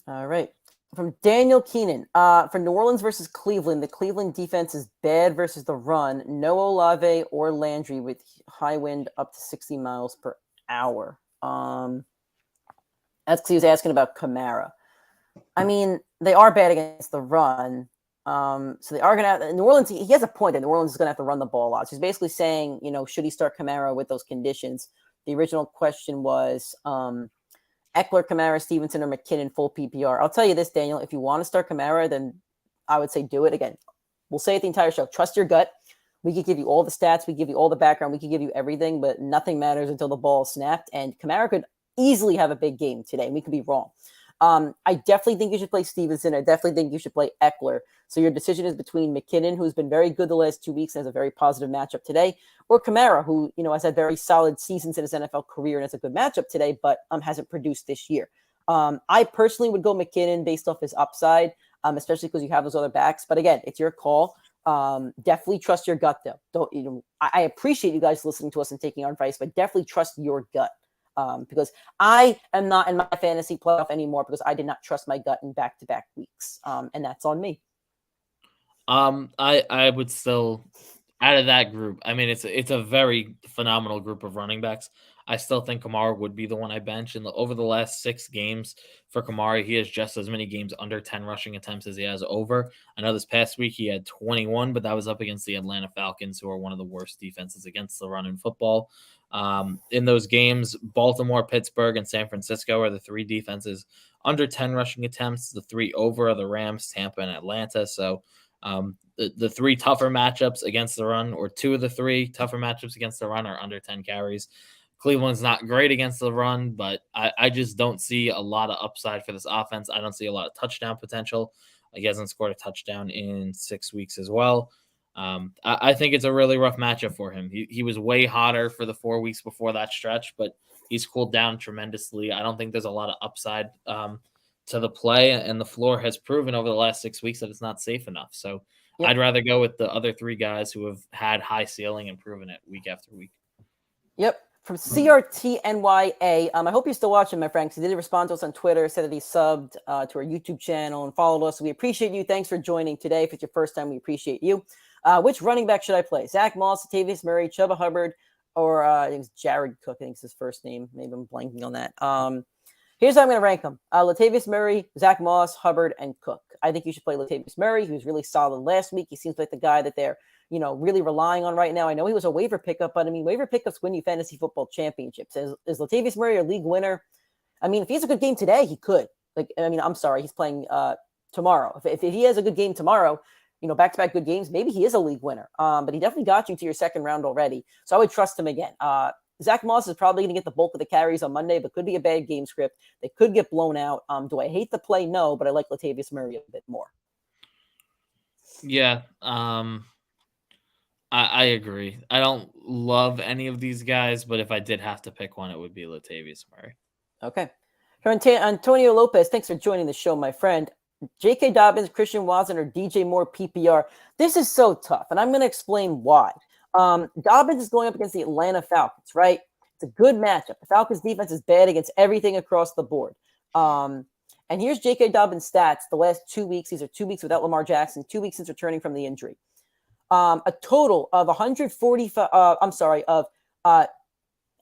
All right. From Daniel Keenan, for New Orleans versus Cleveland, the Cleveland defense is bad versus the run. No Olave or Landry with high wind up to 60 miles per hour. That's because he was asking about Kamara. I mean, they are bad against the run. So they are going to have – New Orleans, he has a point that New Orleans is going to have to run the ball a lot. So he's basically saying, should he start Kamara with those conditions? The original question was Eckler, Kamara, Stevenson, or McKinnon full PPR. I'll tell you this, Daniel. If you want to start Kamara, then I would say do it. Again, we'll say it the entire show. Trust your gut. We could give you all the stats. We give you all the background. We could give you everything, but nothing matters until the ball is snapped. And Kamara could easily have a big game today. We could be wrong. I definitely think you should play Stevenson. I definitely think you should play Eckler. So your decision is between McKinnon, who's been very good the last 2 weeks and has a very positive matchup today, or Kamara, who has had very solid seasons in his NFL career and has a good matchup today, but hasn't produced this year. I personally would go McKinnon based off his upside, especially because you have those other backs. But again, it's your call. Definitely trust your gut, though. Don't I appreciate you guys listening to us and taking our advice, but definitely trust your gut. Because I am not in my fantasy playoff anymore because I did not trust my gut in back-to-back weeks. And that's on me. I would still, out of that group, I mean, it's a very phenomenal group of running backs. I still think Kamara would be the one I bench. And over the last 6 games for Kamara, he has just as many games under 10 rushing attempts as he has over. I know this past week he had 21, but that was up against the Atlanta Falcons, who are one of the worst defenses against the run in football. In those games, Baltimore, Pittsburgh, and San Francisco are the 3 defenses under 10 rushing attempts. The 3 over are the Rams, Tampa, and Atlanta. So the 3 tougher matchups against the run, or 2 of the 3 tougher matchups against the run, are under 10 carries. Cleveland's not great against the run, but I just don't see a lot of upside for this offense. I don't see a lot of touchdown potential. He hasn't scored a touchdown in 6 weeks as well. I think it's a really rough matchup for him. He was way hotter for the 4 weeks before that stretch, but he's cooled down tremendously. I don't think there's a lot of upside to the play, and the floor has proven over the last 6 weeks that it's not safe enough. So yep. I'd rather go with the other 3 guys who have had high ceiling and proven it week after week. Yep. From CRTNYA, I hope you're still watching, my friends. He did respond to us on Twitter, said that he subbed to our YouTube channel and followed us. So we appreciate you. Thanks for joining today. If it's your first time, we appreciate you. Which running back should I play? Zach Moss, Latavius Murray, Chuba Hubbard, or I think it's Jared Cook. I think it's his first name. Maybe I'm blanking on that. Here's how I'm going to rank them. Latavius Murray, Zach Moss, Hubbard, and Cook. I think you should play Latavius Murray. He was really solid last week. He seems like the guy that they're really relying on right now. I know he was a waiver pickup, but I mean, waiver pickups win you fantasy football championships. Is Latavius Murray a league winner? I mean, if he has a good game today, he could. I'm sorry, he's playing tomorrow. If he has a good game tomorrow, back-to-back good games, maybe he is a league winner. But he definitely got you to your second round already. So I would trust him again. Zach Moss is probably going to get the bulk of the carries on Monday, but could be a bad game script. They could get blown out. Do I hate the play? No, but I like Latavius Murray a bit more. Yeah, I agree. I don't love any of these guys, but if I did have to pick one, it would be Latavius Murray. Okay. Antonio Lopez, thanks for joining the show, my friend. J.K. Dobbins, Christian Watson, or DJ Moore PPR. This is so tough, and I'm going to explain why. Dobbins is going up against the Atlanta Falcons, right? It's a good matchup. The Falcons defense is bad against everything across the board. And here's J.K. Dobbins' stats the last 2 weeks. These are 2 weeks without Lamar Jackson, 2 weeks since returning from the injury. A total of 145,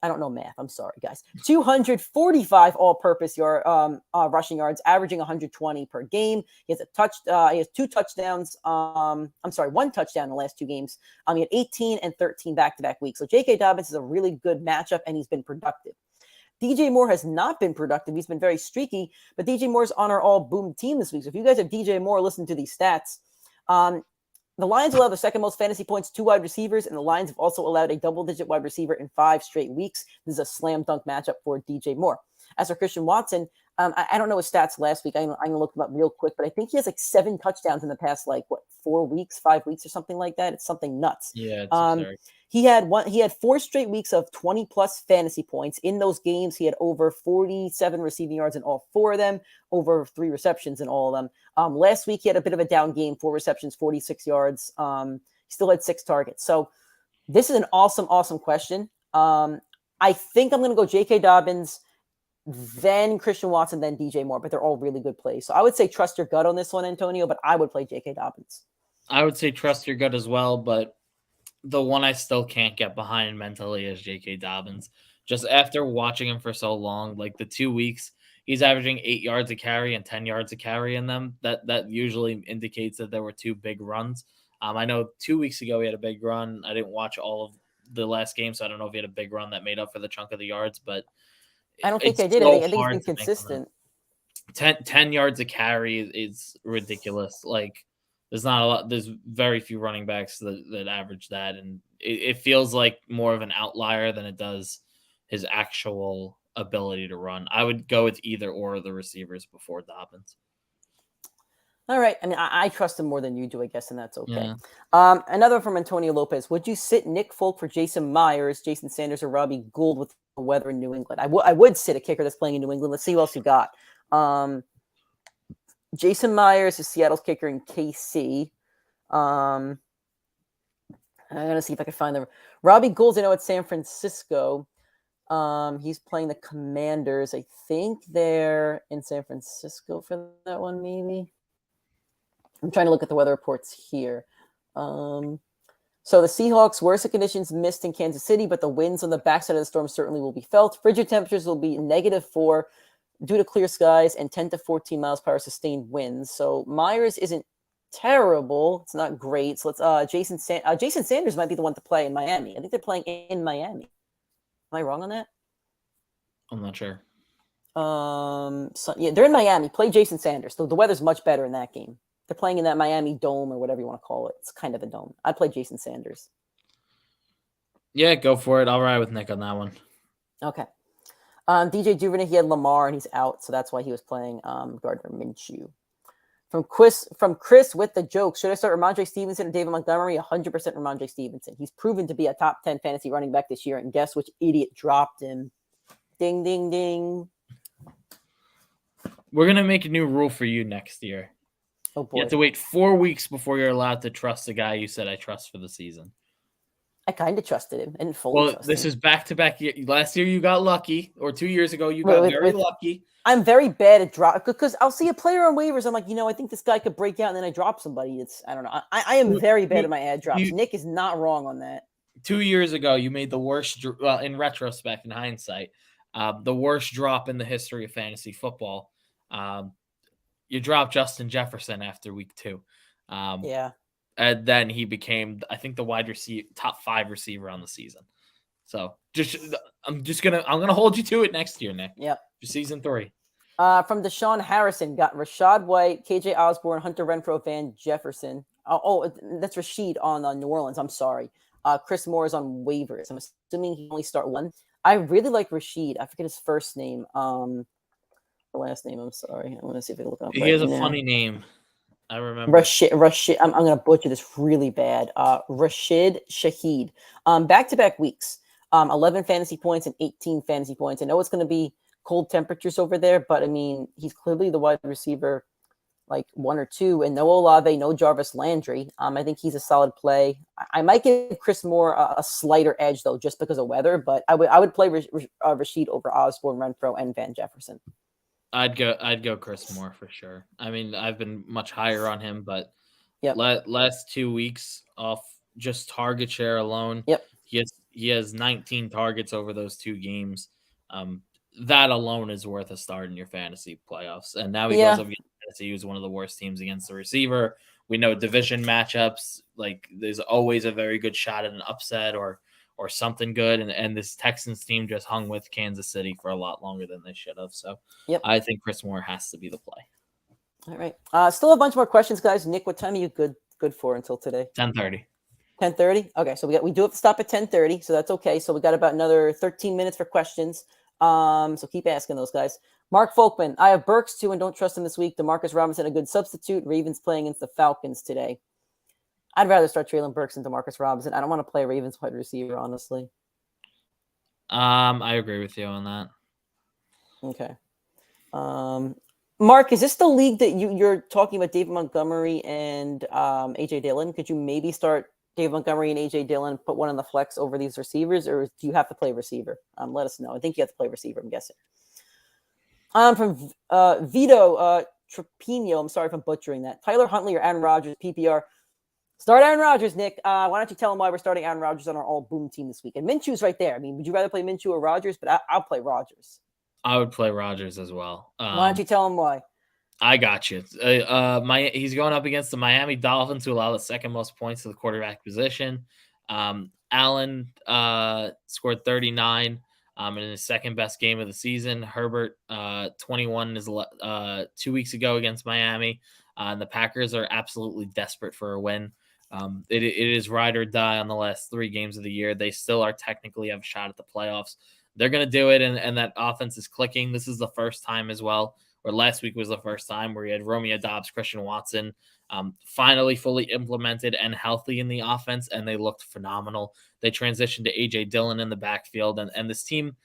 I don't know math. I'm sorry, guys. 245 all-purpose rushing yards, averaging 120 per game. He has 2 touchdowns. One touchdown in the last 2 games. He had 18 and 13 back-to-back weeks. So J.K. Dobbins is a really good matchup, and he's been productive. DJ Moore has not been productive. He's been very streaky, but DJ Moore's on our all-boom team this week. So if you guys have DJ Moore, listen to these stats. The Lions allow the second most fantasy points to wide receivers, and the Lions have also allowed a double-digit wide receiver in 5 straight weeks. This is a slam dunk matchup for DJ Moore. As for Christian Watson, I don't know his stats last week. I'm going to look them up real quick, but I think he has 7 touchdowns in the past 4 weeks, 5 weeks or something like that. It's something nuts. Yeah, it's he had 4 straight weeks of 20 plus fantasy points. In those games, he had over 47 receiving yards in all 4 of them, over 3 receptions in all of them. Last week, he had a bit of a down game, 4 receptions, 46 yards. He still had 6 targets. So this is an awesome, awesome question. I think I'm going to go J.K. Dobbins, then Christian Watson, then DJ Moore, but they're all really good plays. So I would say trust your gut on this one, Antonio, but I would play J.K. Dobbins. I would say trust your gut as well, but the one I still can't get behind mentally is J.K. Dobbins. Just after watching him for so long, the 2 weeks, he's averaging 8 yards a carry and 10 yards a carry in them. That usually indicates that there were 2 big runs. I know 2 weeks ago he had a big run. I didn't watch all of the last game, so I don't know if he had a big run that made up for the chunk of the yards, but I don't think they did. I think it's been consistent. 10 yards a carry is ridiculous. There's not a lot. There's very few running backs that average that, and it feels like more of an outlier than it does his actual ability to run. I would go with either or of the receivers before Dobbins. All right. I mean, I trust him more than you do, I guess, and that's okay. Yeah. Another from Antonio Lopez. Would you sit Nick Folk for Jason Myers, Jason Sanders, or Robbie Gould with the weather in New England? I would sit a kicker that's playing in New England. Let's see who else you got. Jason Myers is Seattle's kicker in KC. I'm going to see if I can find them. Robbie Gould, I know it's San Francisco. He's playing the Commanders. I think they're in San Francisco for that one, maybe. I'm trying to look at the weather reports here. So the Seahawks, worse of conditions, missed in Kansas City, but the winds on the backside of the storm certainly will be felt. Frigid temperatures will be -4 due to clear skies and 10 to 14 miles per hour sustained winds. So Myers isn't terrible. It's not great. So let's Jason Sanders might be the one to play in Miami. I think they're playing in Miami. Am I wrong on that? I'm not sure. So, yeah, they're in Miami. Play Jason Sanders. So the weather's much better in that game. They're playing in that Miami dome or whatever you want to call it. It's kind of a dome. I'd play Jason Sanders. Yeah, go for it. I'll ride with Nick on that one. Okay. DJ Duvernay, he had Lamar and he's out, so that's why he was playing Gardner Minshew. From Chris with the joke, should I start Ramondre Stevenson or David Montgomery? 100% Ramondre Stevenson. He's proven to be a top 10 fantasy running back this year, and guess which idiot dropped him? Ding, ding, ding. We're going to make a new rule for you next year. Oh, boy. You have to wait 4 weeks before you're allowed to trust the guy you said I trust for the season. I kind of trusted him and fully trusted this him. is back-to-back. Last year you got lucky, or 2 years ago you got very lucky. I'm very bad at drop because I'll see a player on waivers. I'm like, I think this guy could break out, and then I drop somebody. I don't know. I am very bad at my ad drops. Nick is not wrong on that. 2 years ago, you made the worst, well, in retrospect, in hindsight, the worst drop in the history of fantasy football. You dropped Justin Jefferson after week 2. Yeah. And then he became, I think, the top 5 receiver on the season. So I'm gonna hold you to it next year, Nick. Yep. For season 3. From Deshaun Harrison, got Rashad White, KJ Osborne, Hunter Renfrow, Van Jefferson. Oh, that's Rashid on New Orleans. I'm sorry. Chris Moore is on waivers. I'm assuming he only start one. I really like Rashid. I forget his first name. The last name. I'm sorry. I want to see if I can look up. He has a funny name. I remember. Rashid. I'm going to butcher this really bad. Rashid Shaheed. Back-to-back weeks. 11 fantasy points and 18 fantasy points. I know it's going to be cold temperatures over there, but I mean, he's clearly the wide receiver, like 1 or 2, and no Olave, no Jarvis Landry. I think he's a solid play. I might give Chris Moore a slighter edge though, just because of weather, but I would play Rashid over Osborne, Renfrow, and Van Jefferson. I'd go Chris Moore for sure. I mean, I've been much higher on him, but last 2 weeks off just target share alone. Yep. He has 19 targets over those 2 games. That alone is worth a start in your fantasy playoffs. And now he goes up against Tennessee, who's one of the worst teams against the receiver. We know division matchups, like there's always a very good shot at an upset or something good. And this Texans team just hung with Kansas City for a lot longer than they should have. So I think Chris Moore has to be the play. All right. Still a bunch more questions, guys. Nick, what time are you good for until today? 10:30. 10:30. Okay, so we do have to stop at 10:30, so that's okay. So we got about another 13 minutes for questions. So keep asking those guys. Mark Folkman, I have Burks too and don't trust him this week. DeMarcus Robinson, a good substitute. Ravens playing against the Falcons today. I'd rather start Treylon Burks than DeMarcus Robinson. I don't want to play Ravens wide receiver, honestly. I agree with you on that. Okay. Mark, is this the league that you're talking about David Montgomery and AJ Dillon? Could you maybe start David Montgomery and AJ Dillon, put one on the flex over these receivers, or do you have to play receiver? Let us know. I think you have to play receiver, I'm guessing. From Vito Trapino, I'm sorry if I'm butchering that. Tyler Huntley or Aaron Rodgers, PPR. Start Aaron Rodgers, Nick. Why don't you tell him why we're starting Aaron Rodgers on our all-boom team this week? And Minshew's right there. I mean, would you rather play Minshew or Rodgers? But I'll play Rodgers. I would play Rodgers as well. Why don't you tell him why? I got you. He's going up against the Miami Dolphins, who allow the second most points to the quarterback position. Allen scored 39 in his second best game of the season. Herbert 21 is 2 weeks ago against Miami. And the Packers are absolutely desperate for a win. It is ride or die on the last 3 games of the year. They still are technically have a shot at the playoffs. They're going to do it, and that offense is clicking. This is the first time as well, or last week was the first time where you had Romeo Doubs, Christian Watson, finally fully implemented and healthy in the offense, and they looked phenomenal. They transitioned to A.J. Dillon in the backfield, and this team,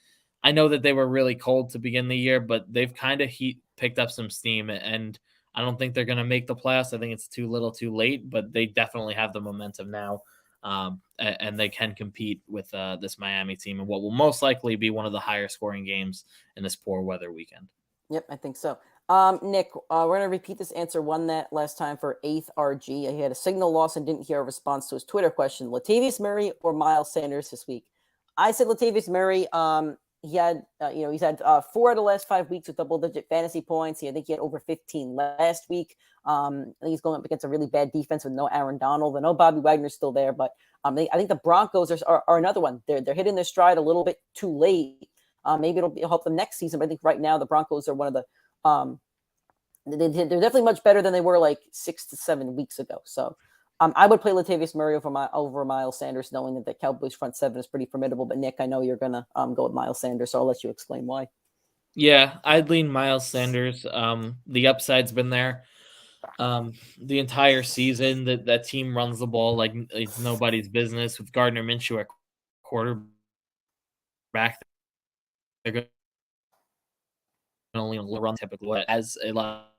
I know that they were really cold to begin the year, but they've kind of picked up some steam, and I don't think they're going to make the playoffs. I think it's too little too late, but they definitely have the momentum now, and they can compete with this Miami team in what will most likely be one of the higher scoring games in this poor weather weekend. Yep, I think so. Nick, we're going to repeat this answer. Won that last time for 8th RG. He had a signal loss and didn't hear a response to his Twitter question. Latavius Murray or Miles Sanders this week? I said Latavius Murray. He had, he's had 4 out of the last 5 weeks with double-digit fantasy points. I think he had over 15 last week. I think he's going up against a really bad defense with no Aaron Donald. I know Bobby Wagner's still there, but I think the Broncos are another one. They're hitting their stride a little bit too late. Maybe it'll help them next season, but I think right now the Broncos are one of the they're definitely much better than they were like 6 to 7 weeks ago. So I would play Latavius Murray over Miles Sanders, knowing that the Cowboys front seven is pretty formidable. But Nick, I know you're gonna go with Miles Sanders, so I'll let you explain why. Yeah, I'd lean Miles Sanders. The upside's been there the entire season. That team runs the ball like it's nobody's business with Gardner Minshew at quarterback. They're going to only run typically as a lot.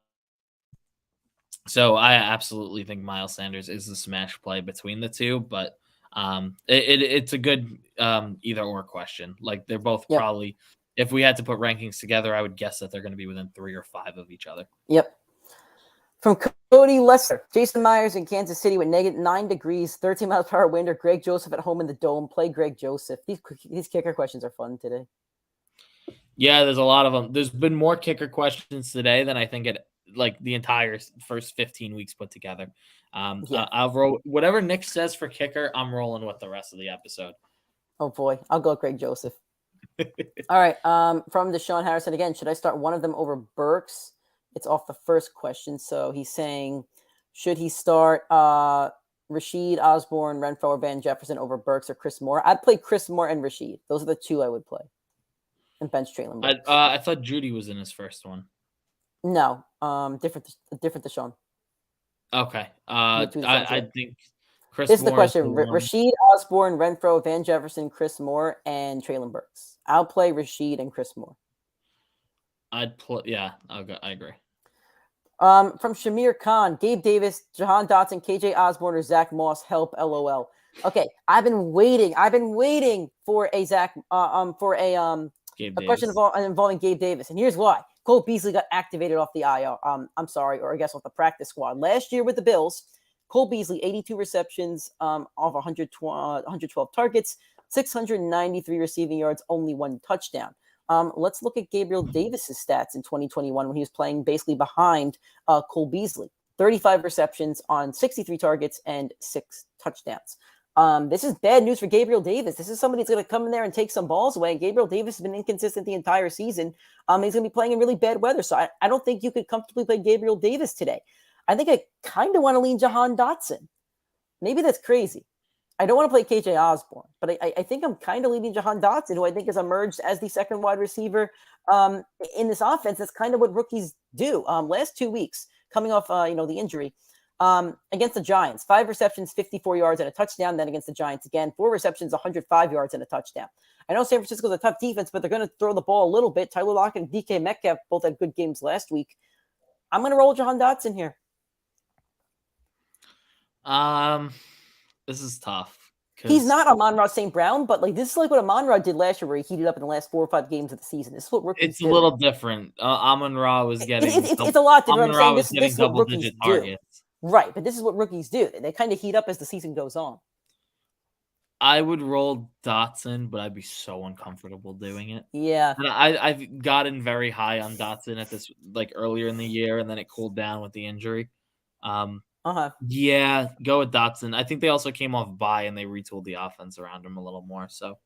So I absolutely think Miles Sanders is the smash play between the two, but it's a good either or question. Like they're both probably, if we had to put rankings together, I would guess that they're going to be within 3 or 5 of each other. Yep. From Cody Lesser, Jason Myers in Kansas City with -9 degrees, 13 miles per hour wind, or Greg Joseph at home in the dome. Play Greg Joseph. These kicker questions are fun today. Yeah, there's a lot of them. There's been more kicker questions today than I think it like the entire first 15 weeks put together. I'll roll whatever Nick says for kicker. I'm rolling with the rest of the episode. Oh boy, I'll go Greg Joseph. All right. From Deshaun Harrison again. Should I start one of them over Burks? It's off the first question. So he's saying, should he start Rashid, Osborne, Renfro, or Van Jefferson over Burks or Chris Moore? I'd play Chris Moore and Rashid. Those are the 2 I would play. And bench Traylon Burks. I thought Judy was in his first one. No, different Deshaun. Okay. I think Chris This is Moore the question. is the Rashid, Osborne, Renfro, Van Jefferson, Chris Moore, and Traylon Burks. I'll play Rashid and Chris Moore. I'd play. Yeah, I agree. From Shamir Khan, Gabe Davis, Jahan Dotson, KJ Osborne, or Zach Moss. Help, LOL. Okay, I've been waiting for a Zach question involving Gabe Davis, and here's why. Cole Beasley got activated off the IR. I'm sorry, or I guess off the practice squad last year with the Bills. Cole Beasley, 82 receptions, off 112 targets, 693 receiving yards, only 1 touchdown. Let's look at Gabriel Davis's stats in 2021 when he was playing basically behind Cole Beasley. 35 receptions on 63 targets and 6 touchdowns. This is bad news for Gabriel Davis. This is somebody that's going to come in there and take some balls away. Gabriel Davis has been inconsistent the entire season. He's going to be playing in really bad weather. So I don't think you could comfortably play Gabriel Davis today. I think I kind of want to lean Jahan Dotson. Maybe that's crazy. I don't want to play KJ Osborne, but I think I'm kind of leaning Jahan Dotson, who I think has emerged as the second wide receiver in this offense. That's kind of what rookies do. Last 2 weeks, coming off the injury, against the Giants, 5 receptions, 54 yards, and a touchdown. Then against the Giants again, 4 receptions, 105 yards, and a touchdown. I know San Francisco's a tough defense, but they're going to throw the ball a little bit. Tyler Lockett and DK Metcalf both had good games last week. I'm going to roll Jahan Dotson here. This is tough. He's not Amon-Ra St. Brown, but this is like what Amon-Ra did last year, where he heated up in the last 4 or 5 games of the season. This is what rookies do. It's a little different. Amon-Ra was getting. It's a lot different. Amon-Ra was getting double-digit targets. Right, but this is what rookies do. They kind of heat up as the season goes on. I would roll Dotson, but I'd be so uncomfortable doing it. Yeah. And I've gotten very high on Dotson at this earlier in the year, and then it cooled down with the injury. Yeah, go with Dotson. I think they also came off bye and they retooled the offense around him a little more. So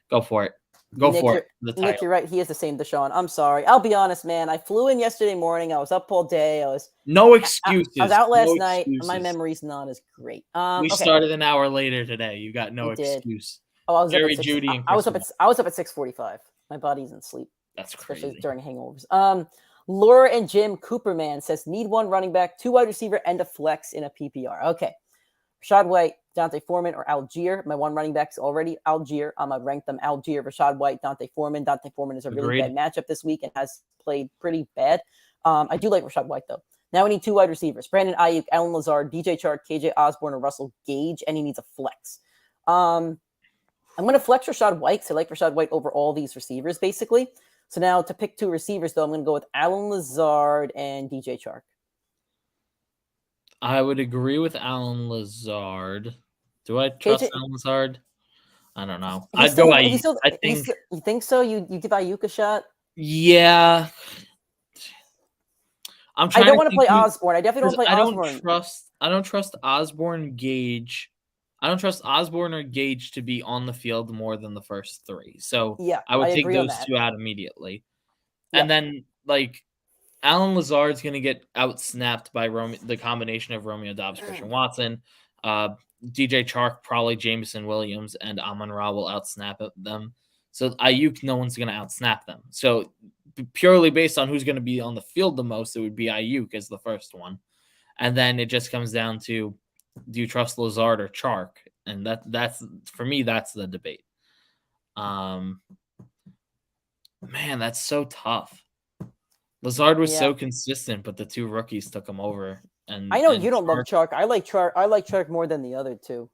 go for it. Nick, you're right. He is the same Deshaun. I'm sorry. I'll be honest, man. I flew in yesterday morning. I was up all day. No excuses. I was out last night. My memory's not as great. We started an hour later today. You got no excuse. Oh, I was Jerry, up at Judy, and I was up at 6:45. My body's in sleep. That's crazy. Especially during hangovers. Laura and Jim Cooperman says, need 1 running back, 2 wide receiver, and a flex in a PPR. Okay. Rashad White, Dante Foreman, or Algier. My 1 running back is already Algier. I'm going to rank them Algier, Rashad White, Dante Foreman. Dante Foreman is a really bad matchup this week and has played pretty bad. I do like Rashad White, though. Now we need 2 wide receivers. Brandon Ayuk, Alan Lazard, DJ Chark, KJ Osborne, or Russell Gage, and he needs a flex. I'm going to flex Rashad White because I like Rashad White over all these receivers, basically. So now to pick 2 receivers, though, I'm going to go with Alan Lazard and DJ Chark. I would agree with Alan Lazard. Do I trust Alan Lazard? I don't know. I'd go Ayuk. You think so? You give Ayuk a shot? Yeah. I don't want to play Osborne. I definitely don't play Osborne. I don't trust Osborne, Gage. I don't trust Osborne or Gage to be on the field more than the first 3. So yeah, I would take those 2 out immediately. Yep. And then Alan Lazard's going to get out-snapped by the combination of Romeo Doubs, Christian Watson, DJ Chark, probably Jameson Williams, and Amon-Ra will out-snap them. So Ayuk, no one's going to out-snap them. So purely based on who's going to be on the field the most, it would be Ayuk as the first one. And then it just comes down to, do you trust Lazard or Chark? And that's for me, that's the debate. Man, that's so tough. Lazard was so consistent, but the 2 rookies took him over. And I know you don't love Chark. I like Chark more than the other 2.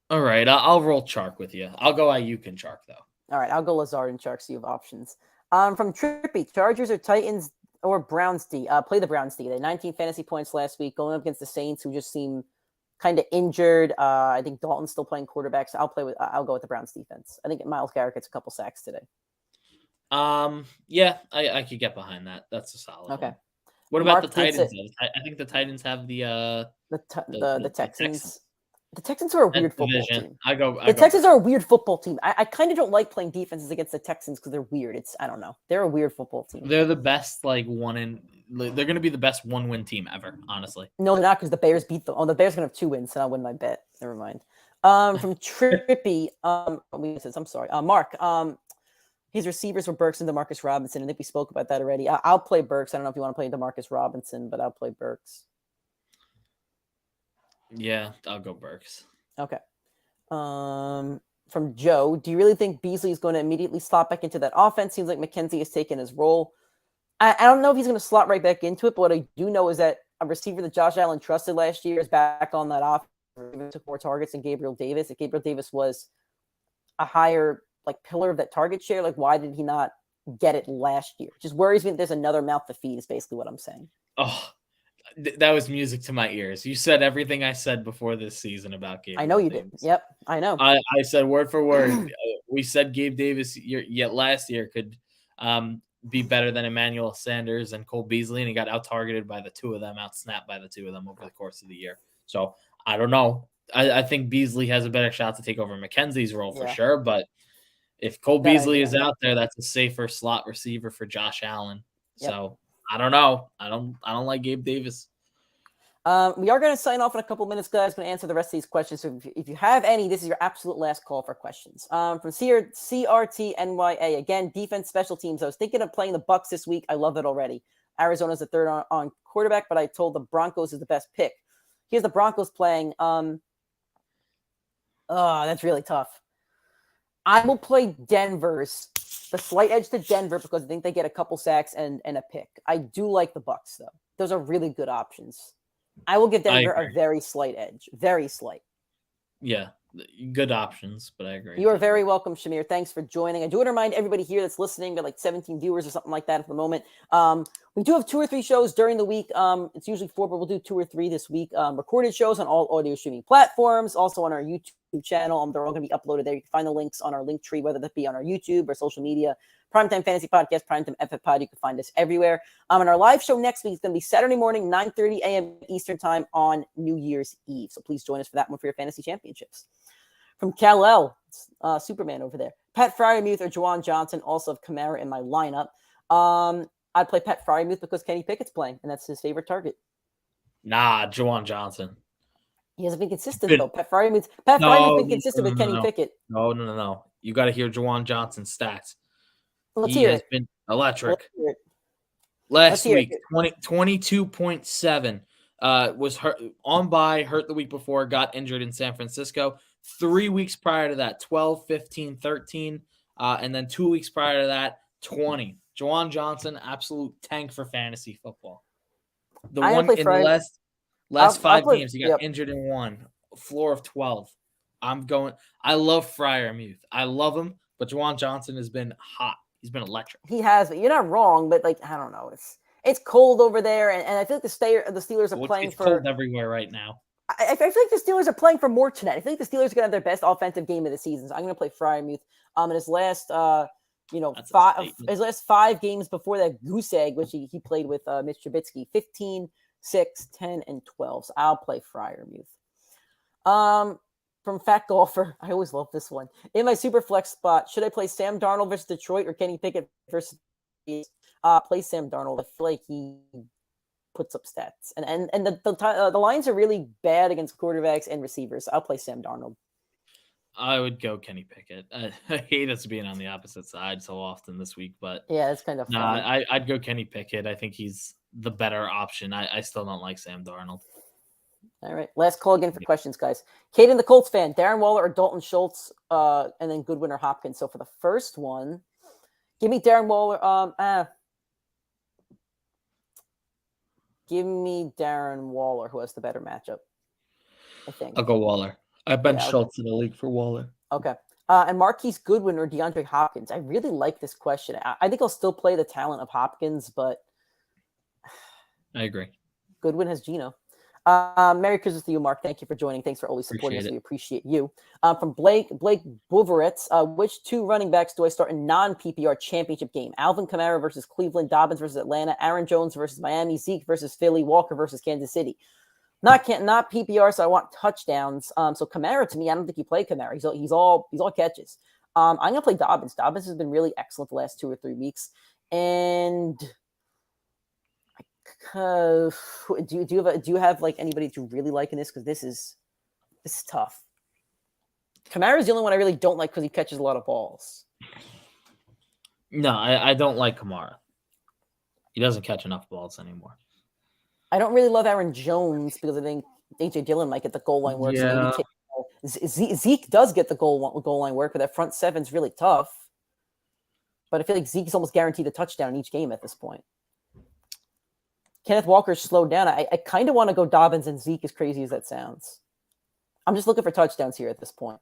All right, I'll roll Chark with you. I'll go Ayuk and Chark though. All right, I'll go Lazard and Chark, so you have options. From Trippy, Chargers or Titans or Browns D? Play the Browns D. They had 19 fantasy points last week, going up against the Saints, who just seem kind of injured. I think Dalton's still playing quarterback, so I'll go with the Browns defense. I think Myles Garrett gets a couple sacks today. Yeah, I could get behind that. That's a solid. Okay. One. What about the Titans? I think the Titans have the Texans. The Texans are a weird football team. The Texans are a weird football team. I kind of don't like playing defenses against the Texans because they're weird. I don't know. They're a weird football team. They're the best they're going to be the best 1-win team ever, honestly. No, they're not, because the Bears beat them. Oh, the Bears are going to have 2 wins, so I'll win my bet. Never mind. From Trippy, I'm sorry. Mark, his receivers were Burks and Demarcus Robinson. I think we spoke about that already. I'll play Burks. I don't know if you want to play Demarcus Robinson, but I'll play Burks. Yeah, I'll go Burks. Okay. From Joe, do you really think Beasley is going to immediately slot back into that offense? Seems like McKenzie has taken his role. I don't know if he's going to slot right back into it, but what I do know is that a receiver that Josh Allen trusted last year is back on that offense. Took more targets than Gabriel Davis. If Gabriel Davis was a higher pillar of that target share, why did he not get it last year? Just worries me that there's another mouth to feed is basically what I'm saying. Oh, that was music to my ears. You said everything I said before this season about Gabe. I know you did. Yep, I know. I said word for word. We said Gabe Davis last year could be better than Emmanuel Sanders and Cole Beasley, and he got out-targeted by the 2 of them, out-snapped by the 2 of them over the course of the year. So I don't know. I think Beasley has a better shot to take over McKenzie's role for sure, but if Cole Beasley is out there, that's a safer slot receiver for Josh Allen. Yep. So I don't know. I don't like Gabe Davis. We are going to sign off in a couple minutes, guys. Going to answer the rest of these questions. So if you have any, this is your absolute last call for questions. From CRTNYA, again, defense, special teams. I was thinking of playing the Bucs this week. I love it already. Arizona's the 3rd on quarterback, but I told the Broncos is the best pick. Here's the Broncos playing. That's really tough. I will play the slight edge to Denver because I think they get a couple sacks and a pick. I do like the Bucs though. Those are really good options. I will give Denver a very slight edge. Very slight. Yeah, good options, but I agree. You are very welcome, Shamir. Thanks for joining. I do want to remind everybody here that's listening, got 17 viewers or something like that at the moment. We do have 2 or 3 shows during the week. It's usually 4, but we'll do 2 or 3 this week. Recorded shows on all audio streaming platforms, also on our YouTube channel. They're all going to be uploaded there. You can find the links on our Linktree, whether that be on our YouTube or social media. Primetime Fantasy Podcast, PrimeTimeFFPod. You can find us everywhere. And our live show next week is going to be Saturday morning, 9:30 a.m. Eastern Time on New Year's Eve. So please join us for that one for your fantasy championships. From Kal-El, Superman over there. Pat Fryermuth or Juwan Johnson, also have Kamara in my lineup. I'd play Pat Fryermuth because Kenny Pickett's playing, and that's his favorite target. Nah, Juwan Johnson. He hasn't been consistent, though. Pat Fryermuth's been consistent with Kenny Pickett. No. You got to hear Juwan Johnson's stats. He has been electric. Last week, 22.7. Was hurt on bye, hurt the week before, got injured in San Francisco. 3 weeks prior to that, 12, 15, 13. And then 2 weeks prior to that, 20. Juwan Johnson, absolute tank for fantasy football. The last 5 games, he got injured in 1. Floor of 12. I love Fryermuth. I love him, but Juwan Johnson has been hot. He's been electric. He has, but you're not wrong. But like, I don't know. It's cold over there, and I feel like the Steelers are playing it's for cold everywhere right now. I feel like the Steelers are playing for more tonight. I feel like the Steelers are gonna have their best offensive game of the season. So I'm gonna play Freiermuth. In his last his last 5 games before that goose egg, which he played with Mitch Trubisky, 15, 6, 10, and 12. So I'll play Freiermuth. From Fat Golfer, I always love this one. In my super flex spot, should I play Sam Darnold versus Detroit or Kenny Pickett versus play Sam Darnold? I feel like he puts up stats, and the Lions are really bad against quarterbacks and receivers. I'll play Sam Darnold. I would go Kenny Pickett. I hate us being on the opposite side so often this week, but yeah, it's kind of fun. I'd go Kenny Pickett. I think he's the better option. I still don't like Sam Darnold. All right, last call again for questions, guys. Caden, the Colts fan, Darren Waller or Dalton Schultz, and then Goodwin or Hopkins. So for the first one, give me Darren Waller. Give me Darren Waller, who has the better matchup, I think. I'll go Waller. I bench Schultz in the league for Waller. Okay. And Marquise Goodwin or DeAndre Hopkins. I really like this question. I think I'll still play the talent of Hopkins, but I agree. Goodwin has Geno. Merry Christmas to you, Mark. Thank you for joining. Thanks for always supporting us. We appreciate you. From Blake Boveritz, which 2 running backs do I start in non-PPR championship game? Alvin Kamara versus Cleveland, Dobbins versus Atlanta, Aaron Jones versus Miami, Zeke versus Philly, Walker versus Kansas City. Not PPR, so I want touchdowns. So Kamara, to me, I don't think you play Kamara. He's all catches. I'm gonna play Dobbins. Dobbins has been really excellent the last 2 or 3 weeks. And do you have like anybody that you really like in this? Because this is tough. Kamara is the only one I really don't like because he catches a lot of balls. No, I don't like Kamara. He doesn't catch enough balls anymore. I don't really love Aaron Jones because I think AJ Dillon might get the goal line work. Yeah. So Zeke does get the goal line work, but that front seven's really tough. But I feel like Zeke's almost guaranteed a touchdown in each game at this point. Kenneth Walker's slowed down. I kind of want to go Dobbins and Zeke, as crazy as that sounds. I'm just looking for touchdowns here at this point.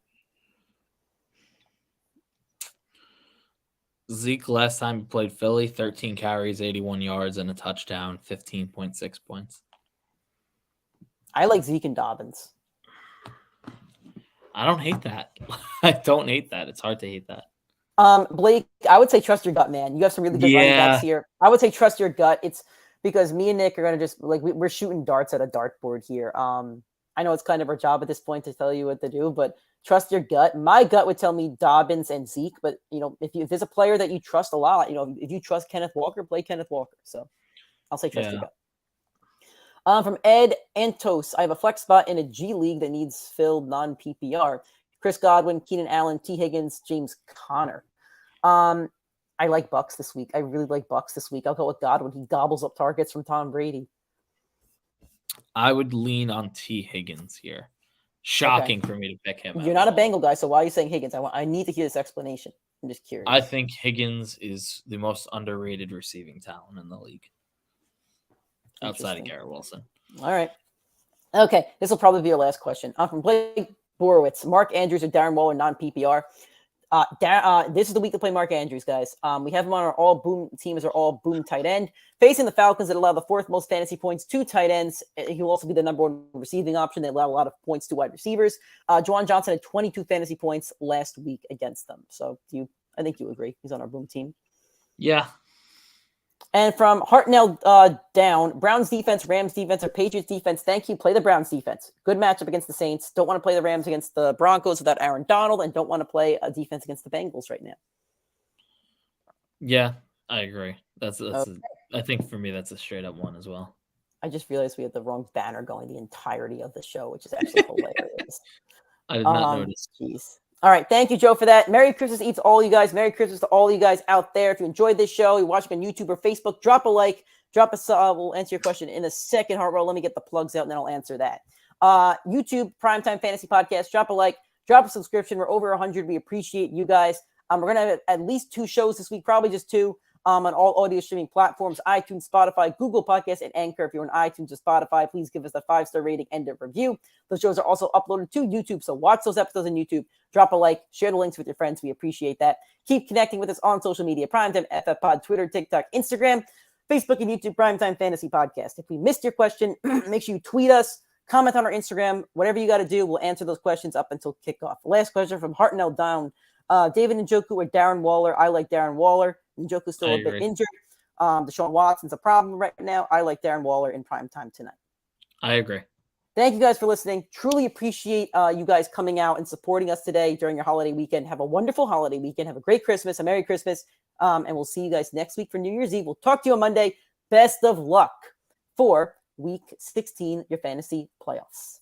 Zeke, last time he played Philly, 13 carries, 81 yards, and a touchdown, 15.6 points. I like Zeke and Dobbins. I don't hate that. I don't hate that. It's hard to hate that. Blake, I would say trust your gut, man. You have some really good running backs here. I would say trust your gut. It's because me and Nick are going to just, like, we're shooting darts at a dartboard here. I know it's kind of our job at this point to tell you what to do, but trust your gut. My gut would tell me Dobbins and Zeke, but if there's a player that you trust a lot, if you trust Kenneth Walker, play Kenneth Walker. So I'll say trust your gut. From Ed Antos, I have a flex spot in a G League that needs filled non-PPR. Chris Godwin, Keenan Allen, T. Higgins, James Conner. I like Bucks this week. I really like Bucks this week. I'll go with Godwin. He gobbles up targets from Tom Brady. I would lean on T. Higgins here. Shocking for me to pick him. You're not a Bengal guy, so why are you saying Higgins? I need to hear this explanation. I'm just curious. I think Higgins is the most underrated receiving talent in the league. Outside of Garrett Wilson. All right. Okay, this will probably be your last question. From Blake Borowitz, Mark Andrews or Darren Waller, non-PPR. This is the week to play Mark Andrews, guys. We have him on our all boom team as our all boom tight end. Facing the Falcons that allow the 4th most fantasy points to tight ends. He will also be the number 1 receiving option. They allow a lot of points to wide receivers. Juwan Johnson had 22 fantasy points last week against them. So I think you agree. He's on our boom team. Yeah. And from Hartnell down, Browns defense, Rams defense, or Patriots defense. Thank you. Play the Browns defense. Good matchup against the Saints. Don't want to play the Rams against the Broncos without Aaron Donald, and don't want to play a defense against the Bengals right now. Yeah, I agree. That's okay. I think for me that's a straight up one as well. I just realized we had the wrong banner going the entirety of the show, which is actually hilarious. I did not notice. Jeez. All right. Thank you, Joe, for that. Merry Christmas eats all you guys. Merry Christmas to all you guys out there. If you enjoyed this show, you're watching on YouTube or Facebook, drop a like, drop a sub. We'll answer your question in a second. Hartwell, let me get the plugs out and then I'll answer that. YouTube, Primetime Fantasy Podcast, drop a like, drop a subscription. We're over 100. We appreciate you guys. We're going to have at least 2 shows this week, probably just 2. on all audio streaming platforms, iTunes, Spotify, Google Podcasts, and Anchor. If you're on iTunes or Spotify, please give us a 5-star rating and a review. Those shows are also uploaded to YouTube, so watch those episodes on YouTube. Drop a like, share the links with your friends. We appreciate that. Keep connecting with us on social media, PrimeTimeFFPod, Twitter, TikTok, Instagram, Facebook, and YouTube, Primetime Fantasy Podcast. If we missed your question, make sure you tweet us, comment on our Instagram, whatever you got to do. We'll answer those questions up until kickoff. Last question from Hartnell Down. David Njoku or Darren Waller? I like Darren Waller. Njoku's still a bit injured. Deshaun Watson's a problem right now. I like Darren Waller in prime time tonight. I agree. Thank you guys for listening. Truly appreciate you guys coming out and supporting us today during your holiday weekend. Have a wonderful holiday weekend. Have a great Christmas, a Merry Christmas. And we'll see you guys next week for New Year's Eve. We'll talk to you on Monday. Best of luck for Week 16, your fantasy playoffs.